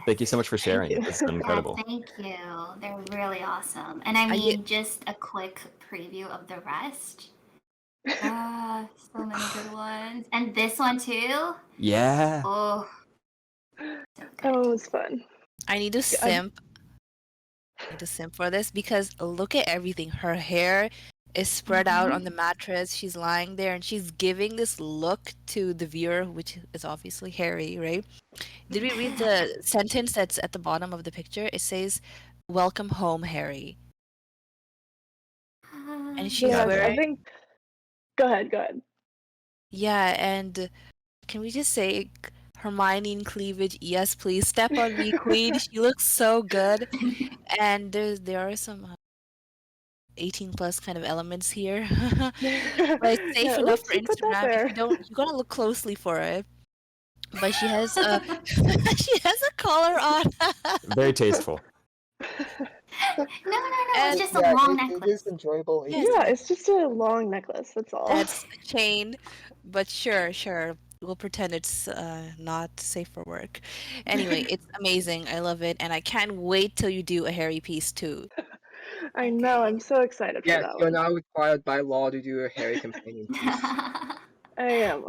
Thank you so much for Thank sharing. you. This has been Yeah, incredible. thank you. They're really awesome. And I I get mean, just a quick preview of the rest. So many good ones. And this one too. Yeah. Oh, so Oh, it good. was fun. I need to simp. I need to simp for this because look at everything. Her hair is spread out on the mattress. She's lying there and she's giving this look to the viewer, which is obviously Harry, right? Did we read the sentence that's at the bottom of the picture? It says, "Welcome home, Harry." And she's Yes, Gotcha. I wearing, think. Go ahead. Go ahead. yeah, and can we just say Hermione in cleavage? Yes, please step on me, queen. She looks so good. And there are some 18 plus kind of elements here. But it's safe Yeah, enough oops, for you put that Instagram. If there. you don't, you gotta look closely for it. But she has a she has a collar on. Very tasteful. No, it's And just a Yeah, long it is necklace. enjoyable. yes, Yeah, it's just a long necklace. That's all. that's a chain. But sure. We'll pretend it's not safe for work. Anyway, it's amazing. I love it, and I can't wait till you do a Harry piece too. I know. I'm so excited for Yes, that you're one. now required by law to do a Harry companion piece. I am.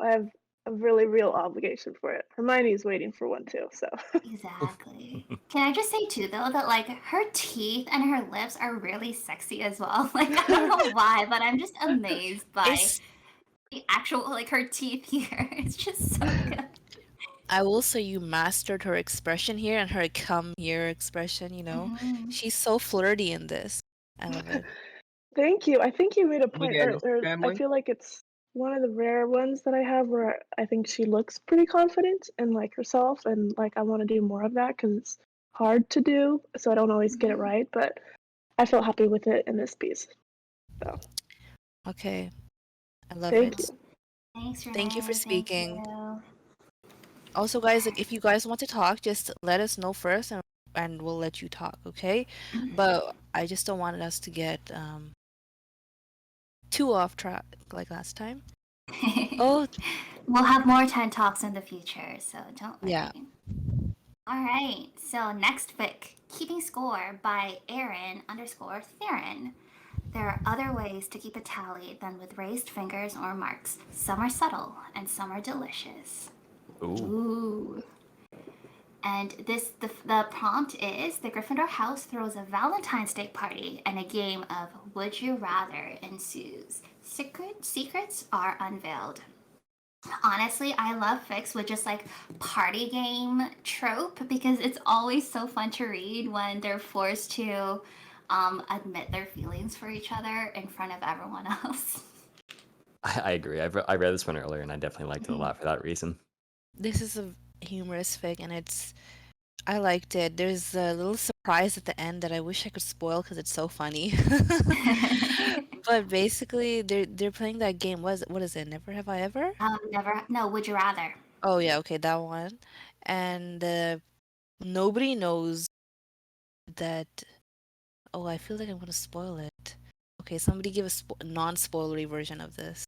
a really real obligation for it. Hermione's waiting for one too, so. Exactly. Can I just say too though that like her teeth and her lips are really sexy as well. Like I don't know why, but I'm just amazed by It's the actual like her teeth here. It's just so good. I will say you mastered her expression here and her come here expression, you know. Mhm. She's so flirty in this. I love it. Thank you. I think you made a Can we point, get an or Instagram I link? feel like it's one of the rare ones that I have where I think she looks pretty confident in like herself, and like I want to do more of that because it's hard to do, so I don't always get it Mhm. right. But I felt happy with it in this piece. So Okay. I love thank it. you. Thanks, Thank you for Renee. Thank speaking. you. Also, guys, like if you guys want to talk, just let us know first and we'll let you talk, okay? But I just don't want us to get too off track like last time. Oh, We'll have more 10 talks in the future, so don't yeah. worry. All right, so next fic, Keeping Score by Aaron_Theron. There are other ways to keep a tally than with raised fingers or marks. Some are subtle and some are delicious. Ooh. Ooh. And the prompt is the Gryffindor house throws a Valentine's Day party and a game of Would You Rather ensues. Secrets are unveiled. Honestly, I love fics with just like party game trope because it's always so fun to read when they're forced to admit their feelings for each other in front of everyone else. I agree. I read this one earlier and I definitely liked it a lot for that reason. This is a humorous fic and I liked it. There's a little surprise at the end that I wish I could spoil because it's so funny. But basically, they're playing that game. What is it? Never Have I Ever? Never. No. Would you rather? Oh yeah, okay, that one. And nobody knows that. Oh, I feel like I'm gonna spoil it. Okay, somebody give a non-spoilery version of this.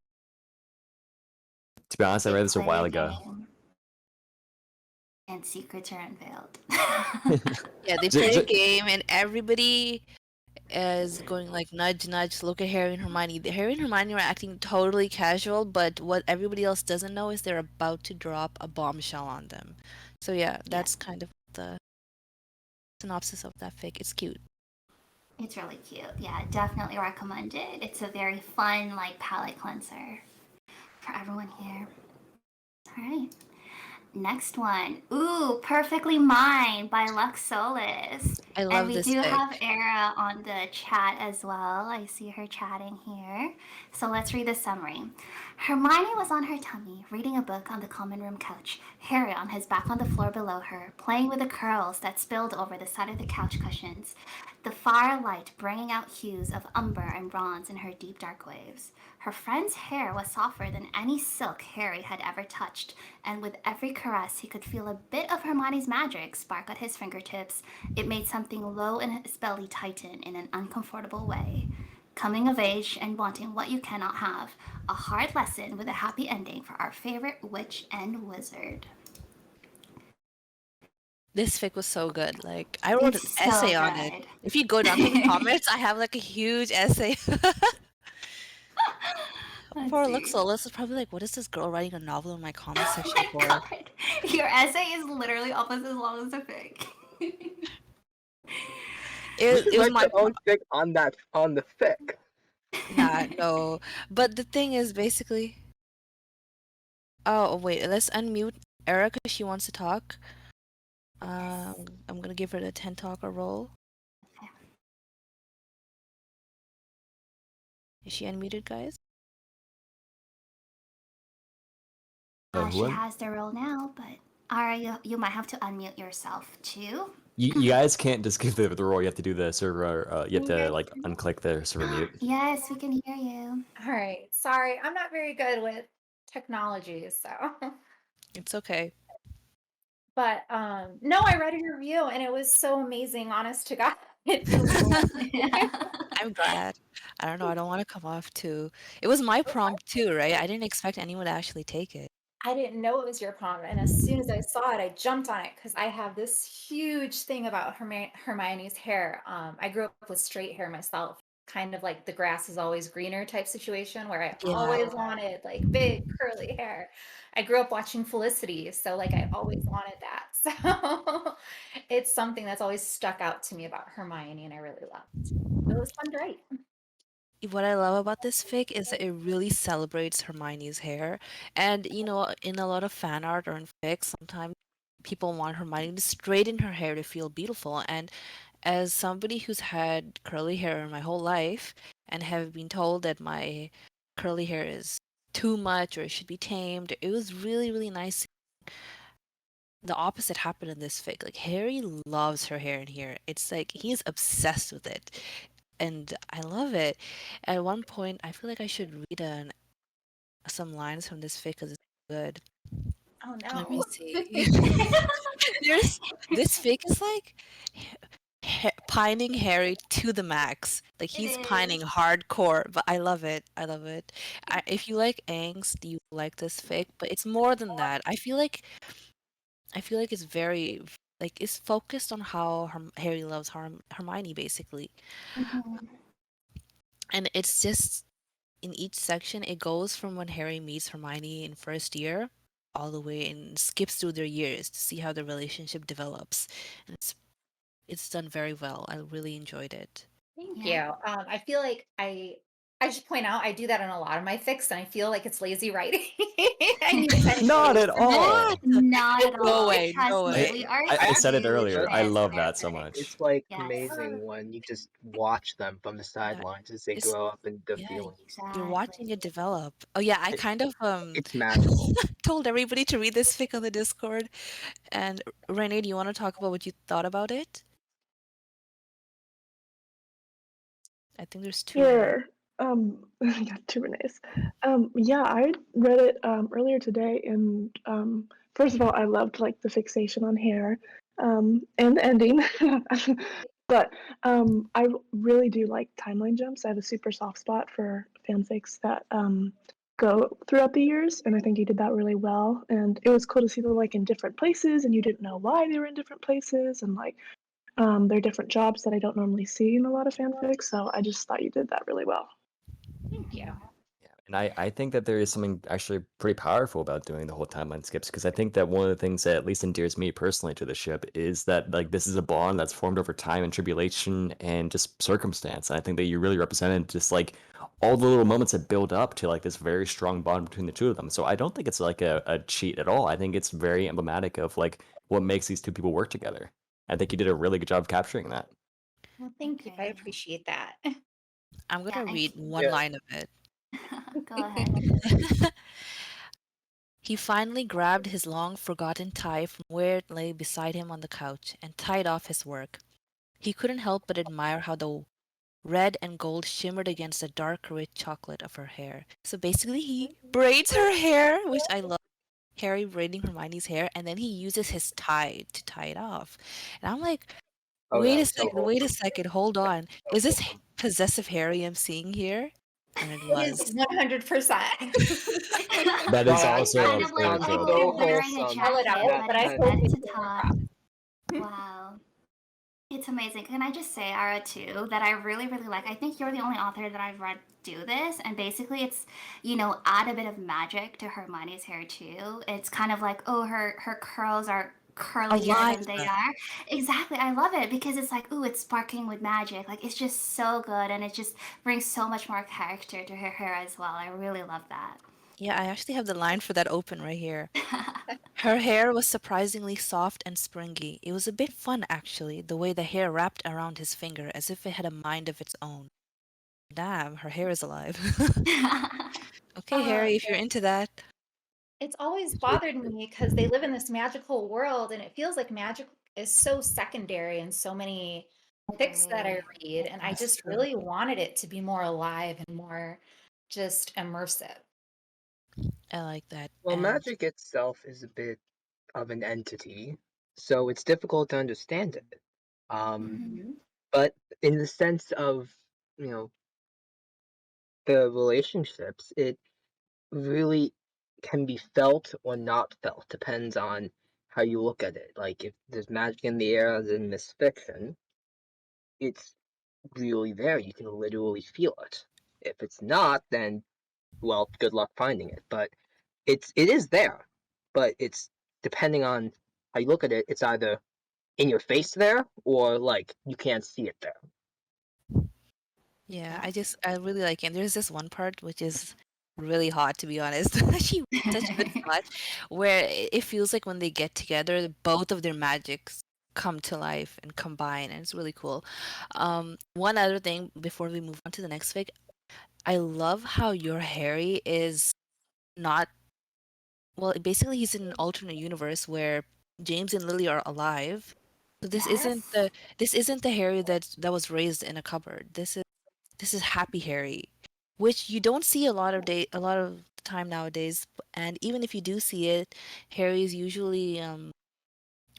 To be honest, I They read this a play while a ago. game, and secrets are unveiled. Yeah, they play a game and everybody is going like nudge nudge, look at Harry and Hermione. Harry and Hermione are acting totally casual, but what everybody else doesn't know is they're about to drop a bombshell on them. So yeah, that's kind of the synopsis of that fic. It's cute. It's really cute. Yeah, definitely recommend it. It's a very fun, like, palate cleanser for everyone here. All right. Next one. Ooh, Perfectly Mine by Lux Solis. I And love we this do fic. have Era on the chat as well. I see her chatting here. So let's read the summary. Hermione was on her tummy, reading a book on the common room couch. Harry on his back on the floor below her, playing with the curls that spilled over the side of the couch cushions. The firelight bringing out hues of umber and bronze in her deep dark waves. Her friend's hair was softer than any silk Harry had ever touched, and with every caress he could feel a bit of Hermione's magic spark at his fingertips. It made something low in his belly tighten in an uncomfortable way. Coming of age and wanting what you cannot have. A hard lesson with a happy ending for our favorite witch and wizard. This fic was so good. Like I wrote an It's so essay on it. good. If you go down to the comments, I have like a huge essay. Let's Poor see. Luxolis is probably like, what is this girl writing a novel in my comment Oh section my for? god. Your essay is literally almost as long as the fic. It was Write my your own fic on the fic. Nah, no. But the thing is basically oh wait, let's unmute Erica. She wants to talk. I'm gonna give her the 10 talker role. Is she unmuted, guys? She has the role now, but Ara, you might have to unmute yourself too. You guys can't just give the role. You have to do the server. You have Can you to guys like hear me? unclick the server mute. Yes, we can hear you. All right. Sorry, I'm not very good with technology, so. It's okay. But no, I read your review and it was so amazing, honest to God. It really was. I'm glad. I don't know, I don't want to come off too. It was my prompt too, right? I didn't expect anyone to actually take it. I didn't know it was your prompt, and as soon as I saw it, I jumped on it because I have this huge thing about Hermione's hair. I grew up with straight hair myself, kind of like the grass is always greener type situation where I Yeah. always wanted like big curly hair. I grew up watching Felicity, so like I always wanted that. So it's something that's always stuck out to me about Hermione and I really loved. It was fun to write. What I love about this fic is that it really celebrates Hermione's hair. And, you know, in a lot of fan art or in fics, sometimes people want Hermione to straighten her hair to feel beautiful. And as somebody who's had curly hair my whole life and have been told that my curly hair is too much or it should be tamed, it was really, really nice. The opposite happened in this fic. Like, Harry loves her hair in here. It's like he's obsessed with it. And I love it. At one point, I feel like I should read some lines from this fic because it's good. Oh Let me no. see. There's this fic is like pining Harry to the max. Like It he's is. pining hardcore, but I love it. I love it. If you like angst, you like this fic, but it's more than that. I feel like it's very like it's focused on how Harry loves Hermione basically, Mhm. and it's just in each section it goes from when Harry meets Hermione in first year all the way and skips through their years to see how the relationship develops, and it's done very well. I really enjoyed it. Thank Yeah. you. I feel like I should point out I do that in a lot of my fics, and I feel like it's lazy writing. I need attention. Not at all. Not at No all. way, Trust no me, way. I, we are I said it huge earlier. I fans of love their that so fics. much. It's like Yes, amazing when you just watch them from the sidelines as they It's grow up and the yeah, feelings. you're watching exactly. it develop. Oh yeah, I It, kind of it's magical. told everybody to read this fic on the Discord. And Renee, do you want to talk about what you thought about it? I think there's two Renee. Sure. Yeah, two Renees. Yeah, I read it earlier today, and first of all, I loved like the fixation on hair, and the ending. But I really do like timeline jumps. I have a super soft spot for fanfics that go throughout the years, and I think you did that really well. And it was cool to see them like in different places, and you didn't know why they were in different places, and like they're different jobs that I don't normally see in a lot of fanfics. So I just thought you did that really well. Thank you. Yeah, and I think that there is something actually pretty powerful about doing the whole timeline skips because I think that one of the things that at least endears me personally to the ship is that like this is a bond that's formed over time and tribulation and just circumstance. And I think that you really represented just like all the little moments that build up to like this very strong bond between the two of them. So I don't think it's like a cheat at all. I think it's very emblematic of like what makes these two people work together. I think you did a really good job capturing that. Well, thank you. I Okay. appreciate that. I'm Yeah, gonna read one Yeah. line of it. go ahead. He finally grabbed his long forgotten tie from where it lay beside him on the couch and tied off his work. He couldn't help but admire how the red and gold shimmered against the dark rich chocolate of her hair. So basically he braids her hair, which I love. Harry braiding Hermione's hair, and then he uses his tie to tie it off. And I'm like, Oh, that was so wait a wholesome. second, hold on. So Is this wholesome. possessive Harry I'm seeing here? And it It is was. 100%. That is That It's kind also of like very sounds like true. so you're wearing a wholesome. Spell it jacket, out, That but but I it's that totally meant to feel top. it. Wow. It's amazing. Can I just say, Ara, too, that I really, really like? I think you're the only author that I've read do this. And basically, it's, add a bit of magic to Hermione's hair, too. It's kind of like, oh, her curls are curlier than they Eliza. are. Exactly. I love it because it's like, ooh, it's sparkling with magic. Like, it's just so good. And it just brings so much more character to her hair as well. I really love that. Yeah, I actually have the line for that open right here. Her hair was surprisingly soft and springy. It was a bit fun, actually, the way the hair wrapped around his finger as if it had a mind of its own. Damn, her hair is alive. Okay, Harry, if you're into that. It's always it's really bothered me because they live in this magical world, and it feels like magic is so secondary in so many fics that I read, and I That's just true. really wanted it to be more alive and more just immersive. I like that. well, And magic itself is a bit of an entity, so it's difficult to understand it. Um, Mhm. Mhm. but in the sense of you know the relationships, it really can be felt or not felt, depends on how you look at it. Like if there's magic in the air as in this fiction, it's really there. You can literally feel it. If it's not, then well, good luck finding it. But it is there. But it's depending on how you look at it, it's either in your face there or like you can't see it there. Yeah, Yeah. I really like it. There's this one part which is really hot, to be honest. She made such good plot where it feels like when they get together, both of their magics come to life and combine, and it's really cool. One other thing before we move on to the next fic, I love how your Harry is not, well, basically he's in an alternate universe where James and Lily are alive. So Yes. this isn't the Harry that was raised in a cupboard. This is happy Harry, which you don't see a lot of the time nowadays. And even if you do see it, Harry is usually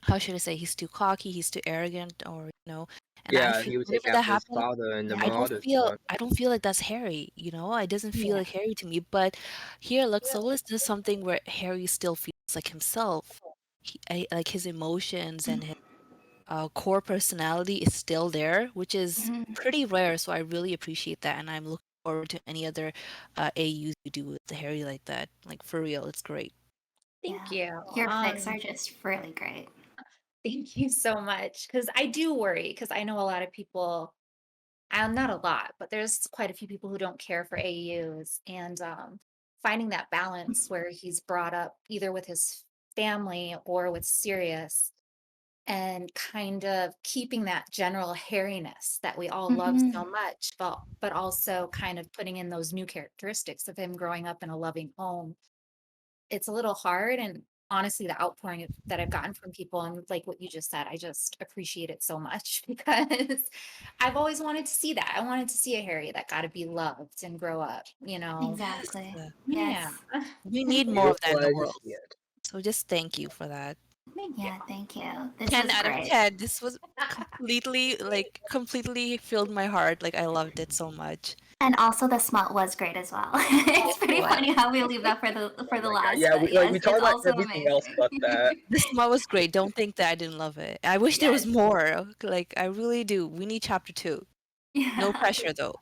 how should I say, he's too cocky, he's too arrogant, or And I Yeah, feel he would take whenever that after his happens, father in the I Marauders book. don't feel like that's Harry. It doesn't feel Yeah. like Harry to me. But here, Luxolis does something where Harry still feels like himself. Like his emotions and his core personality is still there, which is Mhm. pretty rare. So I really appreciate that, and I'm looking forward to any other AUs you do with the Harry like that. Like for real, it's great. Thank Yeah. you. Your fics are just really great. Thank you so much. Because I do worry, because I know a lot of people, not a lot, but there's quite a few people who don't care for AUs. And finding that balance where he's brought up either with his family or with Sirius and kind of keeping that general hairiness that we all love so Mhm. much, but also kind of putting in those new characteristics of him growing up in a loving home. It's a little hard, and honestly, the outpouring that I've gotten from people and like what you just said, I just appreciate it so much because I've always wanted to see that. I wanted to see a Harry that got to be loved and grow up, you know? Yes, Exactly. Yeah. Yes. we need more of that Beautiful in the as you world. see it. So just thank you for that. Thank you. Yeah, thank you. This 10 was out of great. 10. This was completely filled my heart. Like I loved it so much. And also the smut was great as well. Yes, It's it pretty was. funny how we leave that Oh for the my god. last, Yeah, but we yes, talk it's about also everything else amazing. but that. The smut was great. Don't think that I didn't love it. I wish there was Yes. more. Like I really do. We need chapter 2. No Yeah. pressure though.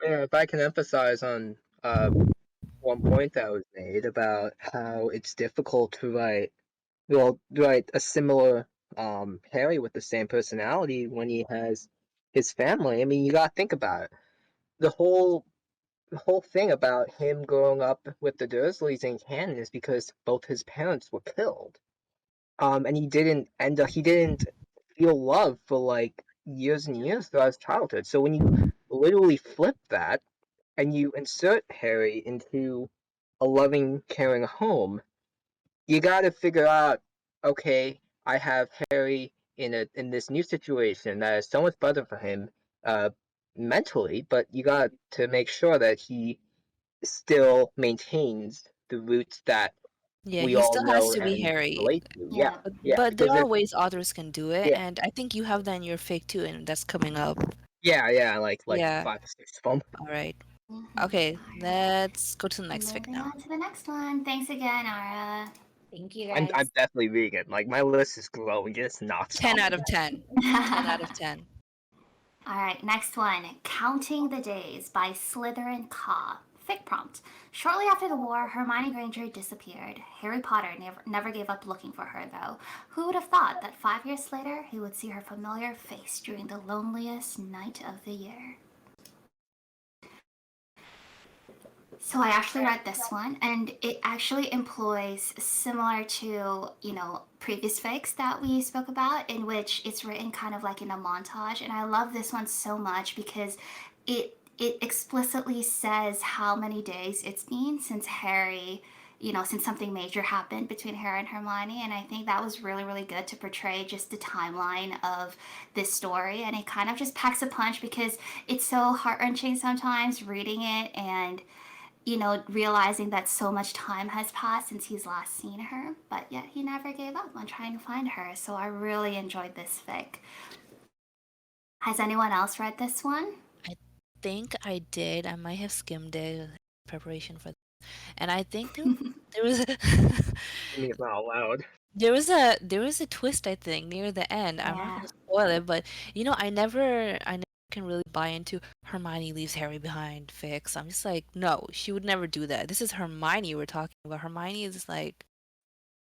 Yeah, if I can emphasize on one point that was made about how it's difficult to write a similar Harry with the same personality when he has his family. I mean, you gotta think about it. The whole thing about him growing up with the Dursleys in canon is because both his parents were killed. And he didn't feel love for like years and years throughout his childhood. So when you literally flip that and you insert Harry into a loving, caring home, you got to figure out, okay, I have Harry in this new situation that is so much better for him, uh, mentally, but you got to make sure that he still maintains the roots that Yeah, we he all still has know to be and Harry. relate to. Yeah, Yeah. yeah, But there because are if ways authors can do it, yeah, and I think you have that in your fake too, and that's coming up. yeah, like Yeah. 5 or 6 of them. All right. Mhm. Okay, All right. let's go to the next fic Moving now. on to the next one. Thanks again, Ara. Thank you I'm guys. definitely vegan. Like my list is growing, just not 10 out stopping. of 10. 10 out of 10. All right, next one. Counting the Days by Slytherin Ka. Fic prompt. Shortly after the war, Hermione Granger disappeared. Harry Potter never gave up looking for her, though. Who would have thought that 5 years later he would see her familiar face during the loneliest night of the year? So I actually read this one, and it actually employs similar to previous fics that we spoke about, in which it's written kind of like in a montage. And I love this one so much because it explicitly says how many days it's been since Harry, since something major happened between Harry and Hermione. And I think that was really, really good to portray just the timeline of this story. And it kind of just packs a punch because it's so heart wrenching sometimes reading it and realizing that so much time has passed since he's last seen her, but yet he never gave up on trying to find her. So I really enjoyed this fic. Has anyone else read this one? I think I did. I might have skimmed it in preparation for this. And I think there was I mean, it's not allowed. there was a twist, I think, near the end. I'm not Yeah. gonna spoil it, but I never can really buy into Hermione leaves Harry behind fix. I'm just like, no, she would never do that. This is Hermione we're talking about. Hermione is like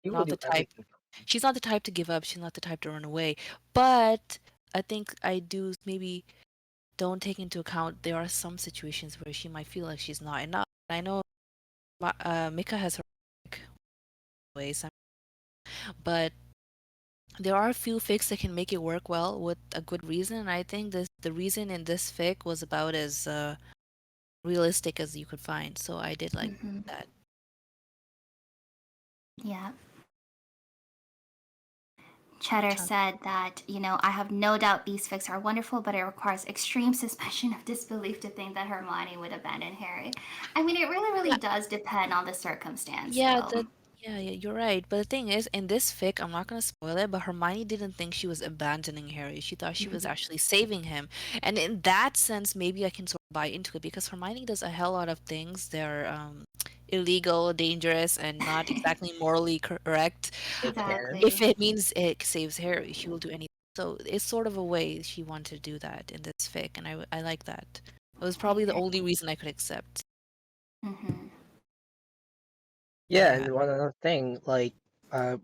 He will not the do type. everything. She's not the type to give up. She's not the type to run away. But I think I do maybe don't take into account there are some situations where she might feel like she's not enough. I know Mika has her like, ways, but there are a few fics that can make it work well with a good reason. And I think the reason in this fic was about as realistic as you could find. So I did like Hmm. that. Yeah. Cheddar Chunk. said that, I have no doubt these fics are wonderful, but it requires extreme suspension of disbelief to think that Hermione would abandon Harry. I mean, it really, really does depend on the circumstance, Yeah, though. yeah, you're right. But the thing is, in this fic, I'm not gonna spoil it, but Hermione didn't think she was abandoning Harry. She thought she was Mhm. actually saving him. And in that sense, maybe I can sort of buy into it because Hermione does a hell lot of things. They're illegal, dangerous, and not exactly morally correct. Fake canon. If Exactly. it means it saves Harry, she will do anything. So it's sort of a way she wanted to do that in this fic, and I like that. It was I probably the agree. only reason I could accept. Hmm. Yeah, Yeah. and one other thing, like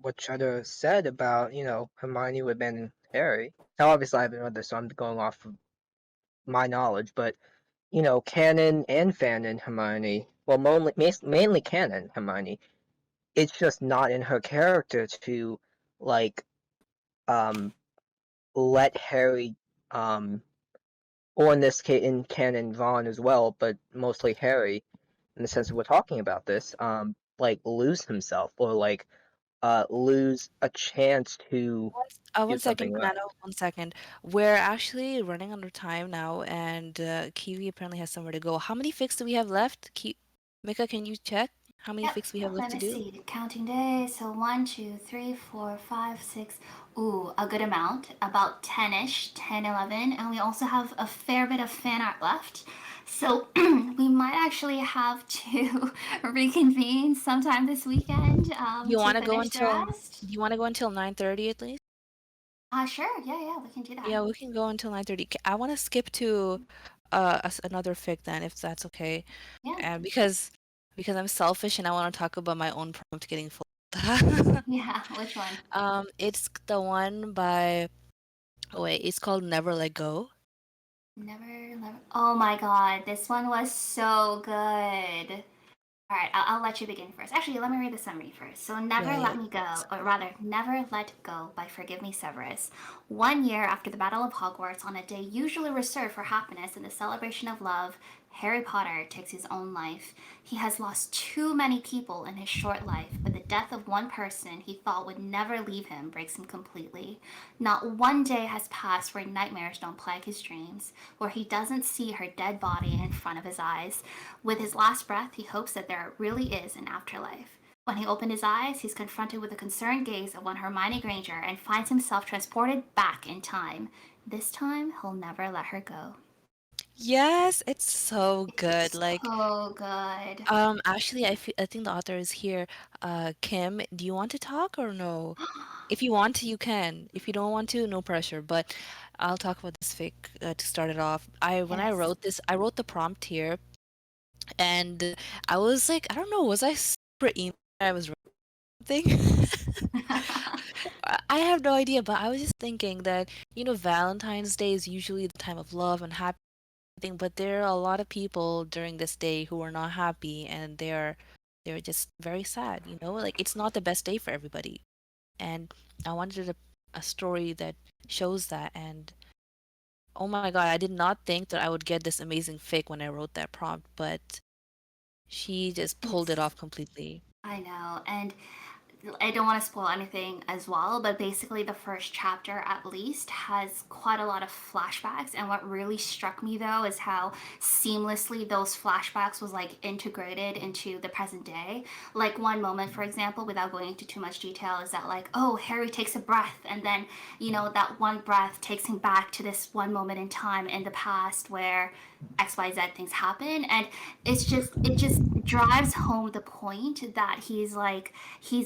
what Cheddar said about, Hermione would abandon Harry. Now obviously I haven't read this, so I'm going off of my knowledge, but canon and fanon Hermione, well mainly canon Hermione, it's just not in her character to like um let Harry or in this case in canon Ron as well, but mostly Harry, in the sense that we're talking about this, like lose himself or like lose a chance to do One second, something right. Nano, 1 second. We're actually running out of time now, and Kiwi apparently has somewhere to go. How many fics do we have left? Mika, can you check how many Yep. fics we have left Let to me do? see. Counting days. So 1, 2, 3, 4, 5, 6. Ooh, a good amount. About 10-ish, 10, 11. And we also have a fair bit of fan art left. So we might actually have to reconvene sometime this weekend Do you to want to go finish the until rest. 9:30 at least? Sure. Yeah, yeah, we can do that. Yeah, we can go until 9:30. I want to skip to another fic then, if that's okay. Yeah. Because I'm selfish and I want to talk about my own prompt getting full. Yeah. Which one? It's the one by oh wait, it's called Never Let Go. Never, never. Oh my god, this one was so good. All right, I'll let you begin first. Actually, let me read the summary first. So, Yeah, Never yeah. Let Me Go, or rather, Never Let Go by Forgive Me Severus. 1 year after the Battle of Hogwarts, on a day usually reserved for happiness and the celebration of love, Harry Potter takes his own life. He has lost too many people in his short life, but the death of one person he thought would never leave him breaks him completely. Not one day has passed where nightmares don't plague his dreams, where he doesn't see her dead body in front of his eyes. With his last breath, he hopes that there really is an afterlife. When he opened his eyes, he's confronted with the concerned gaze of one Hermione Granger and finds himself transported back in time. This time, he'll never let her go. Yes, it's so good. It's Like, so good. actually, I think the author is here. Kim, do you want to talk or no? If you want to, you can. If you don't want to, no pressure. But I'll talk about this fic to start it off. When I Yes. wrote this, I wrote the prompt here, and I was like, I don't know, was I super emo? I was writing something. I have no idea, but I was just thinking that, Valentine's Day is usually the time of love and happy thing, but there are a lot of people during this day who are not happy and they're just very sad, Like it's not the best day for everybody. And I wanted a story that shows that and oh my God, I did not think that I would get this amazing fic when I wrote that prompt, but she just pulled it It's, off completely. I know. And I don't want to spoil anything as well, but basically the first chapter at least has quite a lot of flashbacks. And what really struck me though is how seamlessly those flashbacks was like integrated into the present day. Like one moment, for example, without going into too much detail, is that like, oh, Harry takes a breath, and then that one breath takes him back to this one moment in time in the past where XYZ things happen. And it just drives home the point that he's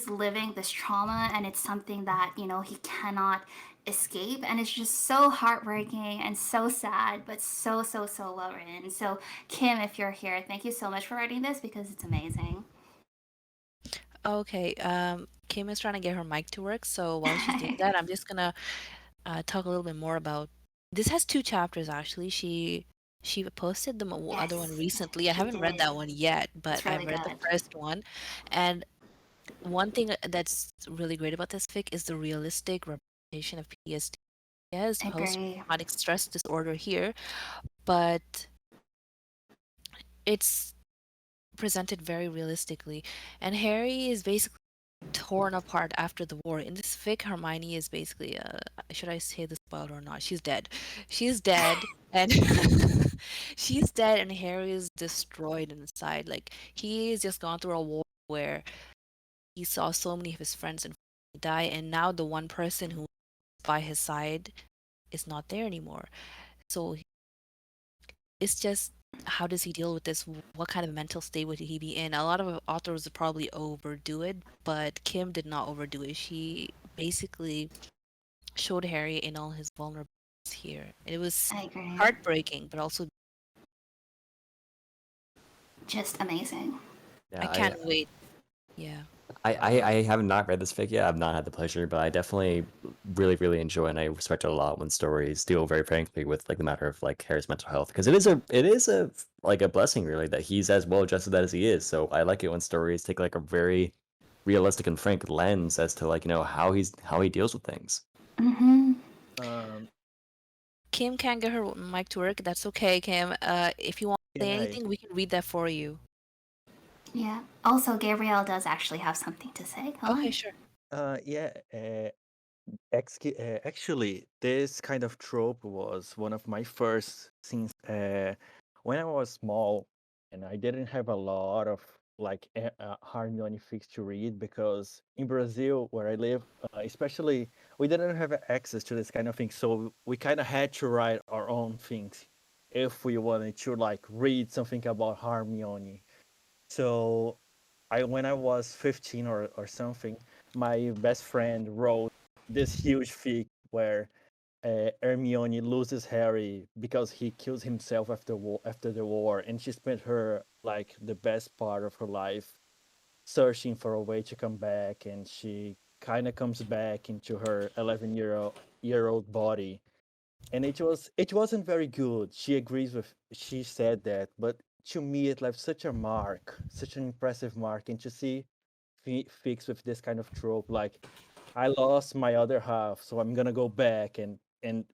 living this trauma, and it's something that he cannot escape, and it's just so heartbreaking and so sad, but so so so well written. So Kim, if you're here, thank you so much for writing this because it's amazing. Okay, Kim is trying to get her mic to work, so while she's doing that, I'm just gonna talk a little bit more about. This has two chapters actually. She posted the other one Yes, recently. I she haven't read did. that one yet, but It's I've really read the good. first one, and one thing that's really great about this fic is the realistic representation of PTSD. Yes, I agree. post-traumatic stress disorder here, but it's presented very realistically. And Harry is basically torn apart after the war. In this fic, Hermione is basically, should I say the spoiler or not? She's dead. She's dead, and she's dead, and Harry is destroyed inside. Like he's just gone through a war where he saw so many of his friends and family die, and now the one person who was by his side is not there anymore. So it's just, how does he deal with this? What kind of mental state would he be in? A lot of authors would probably overdo it, but Kim did not overdo it. She basically showed Harry in all his vulnerabilities here. It was I agree. heartbreaking, but also Just amazing. I Yeah, can't wait. Yeah. I have not read this fic yet. I've not had the pleasure, but I definitely really, really enjoy and I respect it a lot when stories deal very frankly with like the matter of like Harry's mental health because it is a like a blessing really that he's as well adjusted as he is. So I like it when stories take like a very realistic and frank lens as to like how he deals with things. Mm-hmm. Um, Kim can't get her mic to work. That's okay, Kim. If you want to say Yeah, anything, we can read that for you. Yeah. Also, Gabrielle does actually have something to say. Go Okay, on. sure. yeah. Actually, this kind of trope was one of my first since when I was small, and I didn't have a lot of like Hermione fics to read because in Brazil, where I live, especially, we didn't have access to this kind of thing, so we kind of had to write our own things if we wanted to like read something about Hermione. So when I was 15 or something, my best friend wrote this huge fic where Hermione loses Harry because he kills himself after the war, and she spent her like the best part of her life searching for a way to come back, and she kind of comes back into her 11-year-old body, and it wasn't very good. She said that, but to me it left such a mark, such an impressive mark, and to see fix with this kind of trope like I lost my other half, so I'm gonna go back and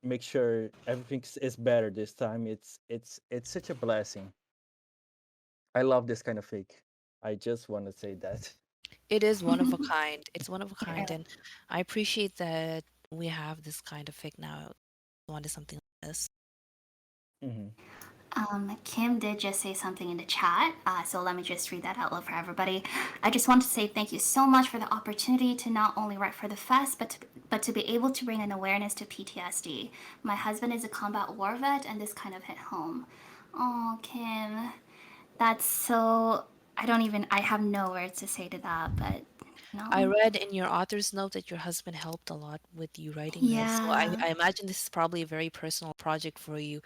make sure everything is better this time. It's such a blessing. I love this kind of fake. I just want to say that. It is one of a kind. It's one of a It kind, really. and I appreciate that we have this kind of fic now. I wanted something like this. Hmm. Kim did just say something in the chat, so let me just read that out loud for everybody. I just want to say thank you so much for the opportunity to not only write for the fest, but to be able to bring an awareness to PTSD. My husband is a combat war vet, and this kind of hit home. Oh, Kim, that's so. I have no words to say to that, but I no. read in your author's note that your husband helped a lot with you writing this, so Yeah, I imagine this is probably a very personal project for you.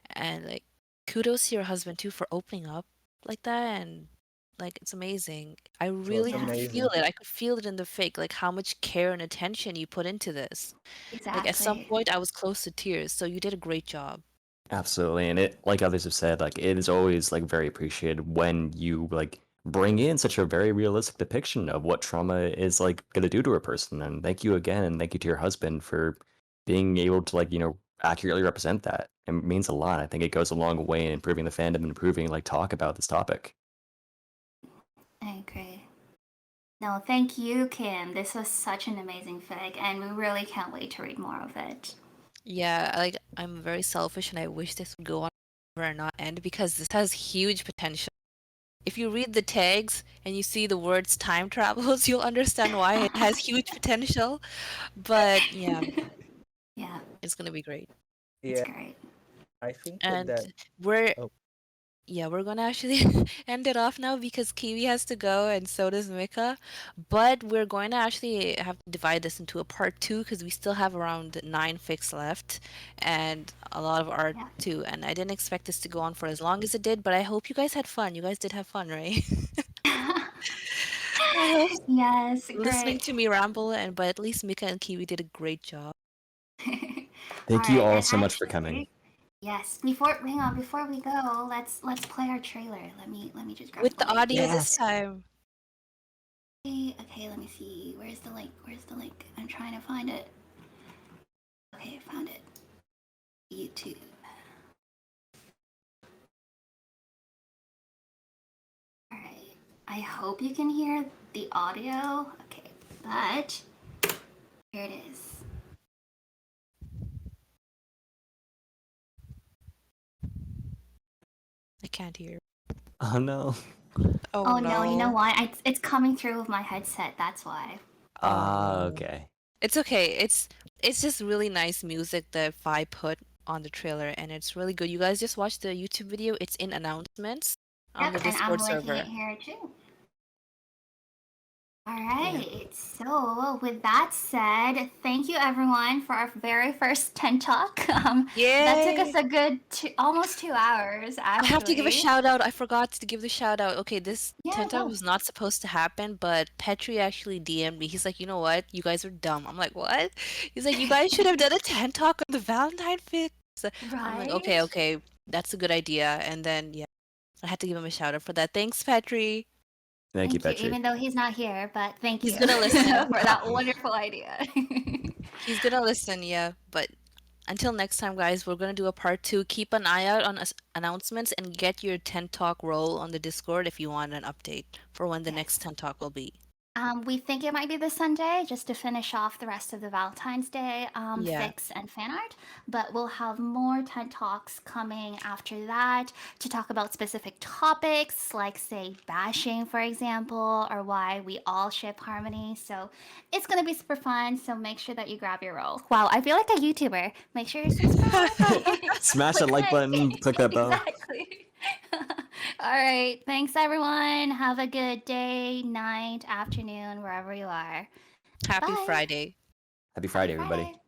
And like, kudos to your husband too for opening up like that, and like it's amazing. I It was really could yes, feel amazing. it. I could feel it in the fake, like how much care and attention you put into this. Like at some exactly. point, I was close to tears. So you did a great job. Absolutely, and it like others have said, like it is always like very appreciated when you like bring in such a very realistic depiction of what trauma is like gonna do to a person. And thank you again, and thank you to your husband for being able to like accurately represent that. It means a lot. I think it goes a long way in improving the fandom and improving like talk about this topic. I agree. No, thank you, Kim. This was such an amazing fic, and we really can't wait to read more of it. Yeah, like I'm very selfish and I wish this would go on forever and not end because this has huge potential. If you read the tags and you see the words time travels, you'll understand why it has huge potential. But yeah, Yeah, it's gonna be great. it's Yeah, great. I think And that. we're Oh, yeah, we're gonna actually end it off now because Kiwi has to go and so does Mika. But we're going to actually have to divide this into a part two because we still have around 9 fics left and a lot of art Yeah. too. And I didn't expect this to go on for as long as it did, but I hope you guys had fun. You guys did have fun, right? I hope Yes, listening great. to me ramble but at least Mika and Kiwi did a great job. All Thank you right, all and so much for coming. actually, yes. Hang on. Before we go, let's play our trailer. Let me just grab With the the link. audio this Yes. time. Okay, let me see. Where's the link? Where's the link? I'm trying to find it. Okay, found it. YouTube. All right. I hope you can hear the audio. Okay, but here it is. I can't hear. Oh no. Oh Oh no, you know no. what? It's coming through with my headset. That's why. Oh Ah, no. okay. It's okay. It's just really nice music that Vi put on the trailer and it's really good. You guys just watch the YouTube video. It's in announcements on the Yep, and I'm Discord linking it server. here too. All Yeah. right. So, with that said, thank you everyone for our very first Tent Talk. That took us Yay! a good almost 2 hours, I have to give a actually. shout out. I forgot to give the shout out. Okay, this Yeah, TED Talk go. was not supposed to happen, but Petri actually DM'd me. He's like, you know what? You guys are dumb. I'm like, what? He's like, you guys should have done a TED Talk on the Valentine fix. I'm like, Right? okay, that's a good idea. And then, yeah, I had to give him a shout out for that. Thanks, Petri. Thank you, Thank you, Petri. even though he's not here, but thank He's you gonna listen. for that wonderful idea. He's gonna listen, yeah. But until next time, guys, we're gonna do a part two. Keep an eye out on announcements and get your 10 Talk role on the Discord if you want an update for when the next Yes. 10 Talk will be. We think it might be this Sunday, just to finish off the rest of the Valentine's Day Yeah. fix and fan art. But we'll have more TED Talks coming after that to talk about specific topics, like, say, bashing, for example, or why we all ship Harmony. So it's going to be super fun. So make sure that you grab your role. Wow, I feel like a YouTuber. Make sure you subscribe. Smash that Click like button, click that bell. Exactly. All right. Thanks, everyone. Have a good day, night, afternoon, wherever you are. Happy Bye. Friday. Happy Happy Friday, everybody. Friday.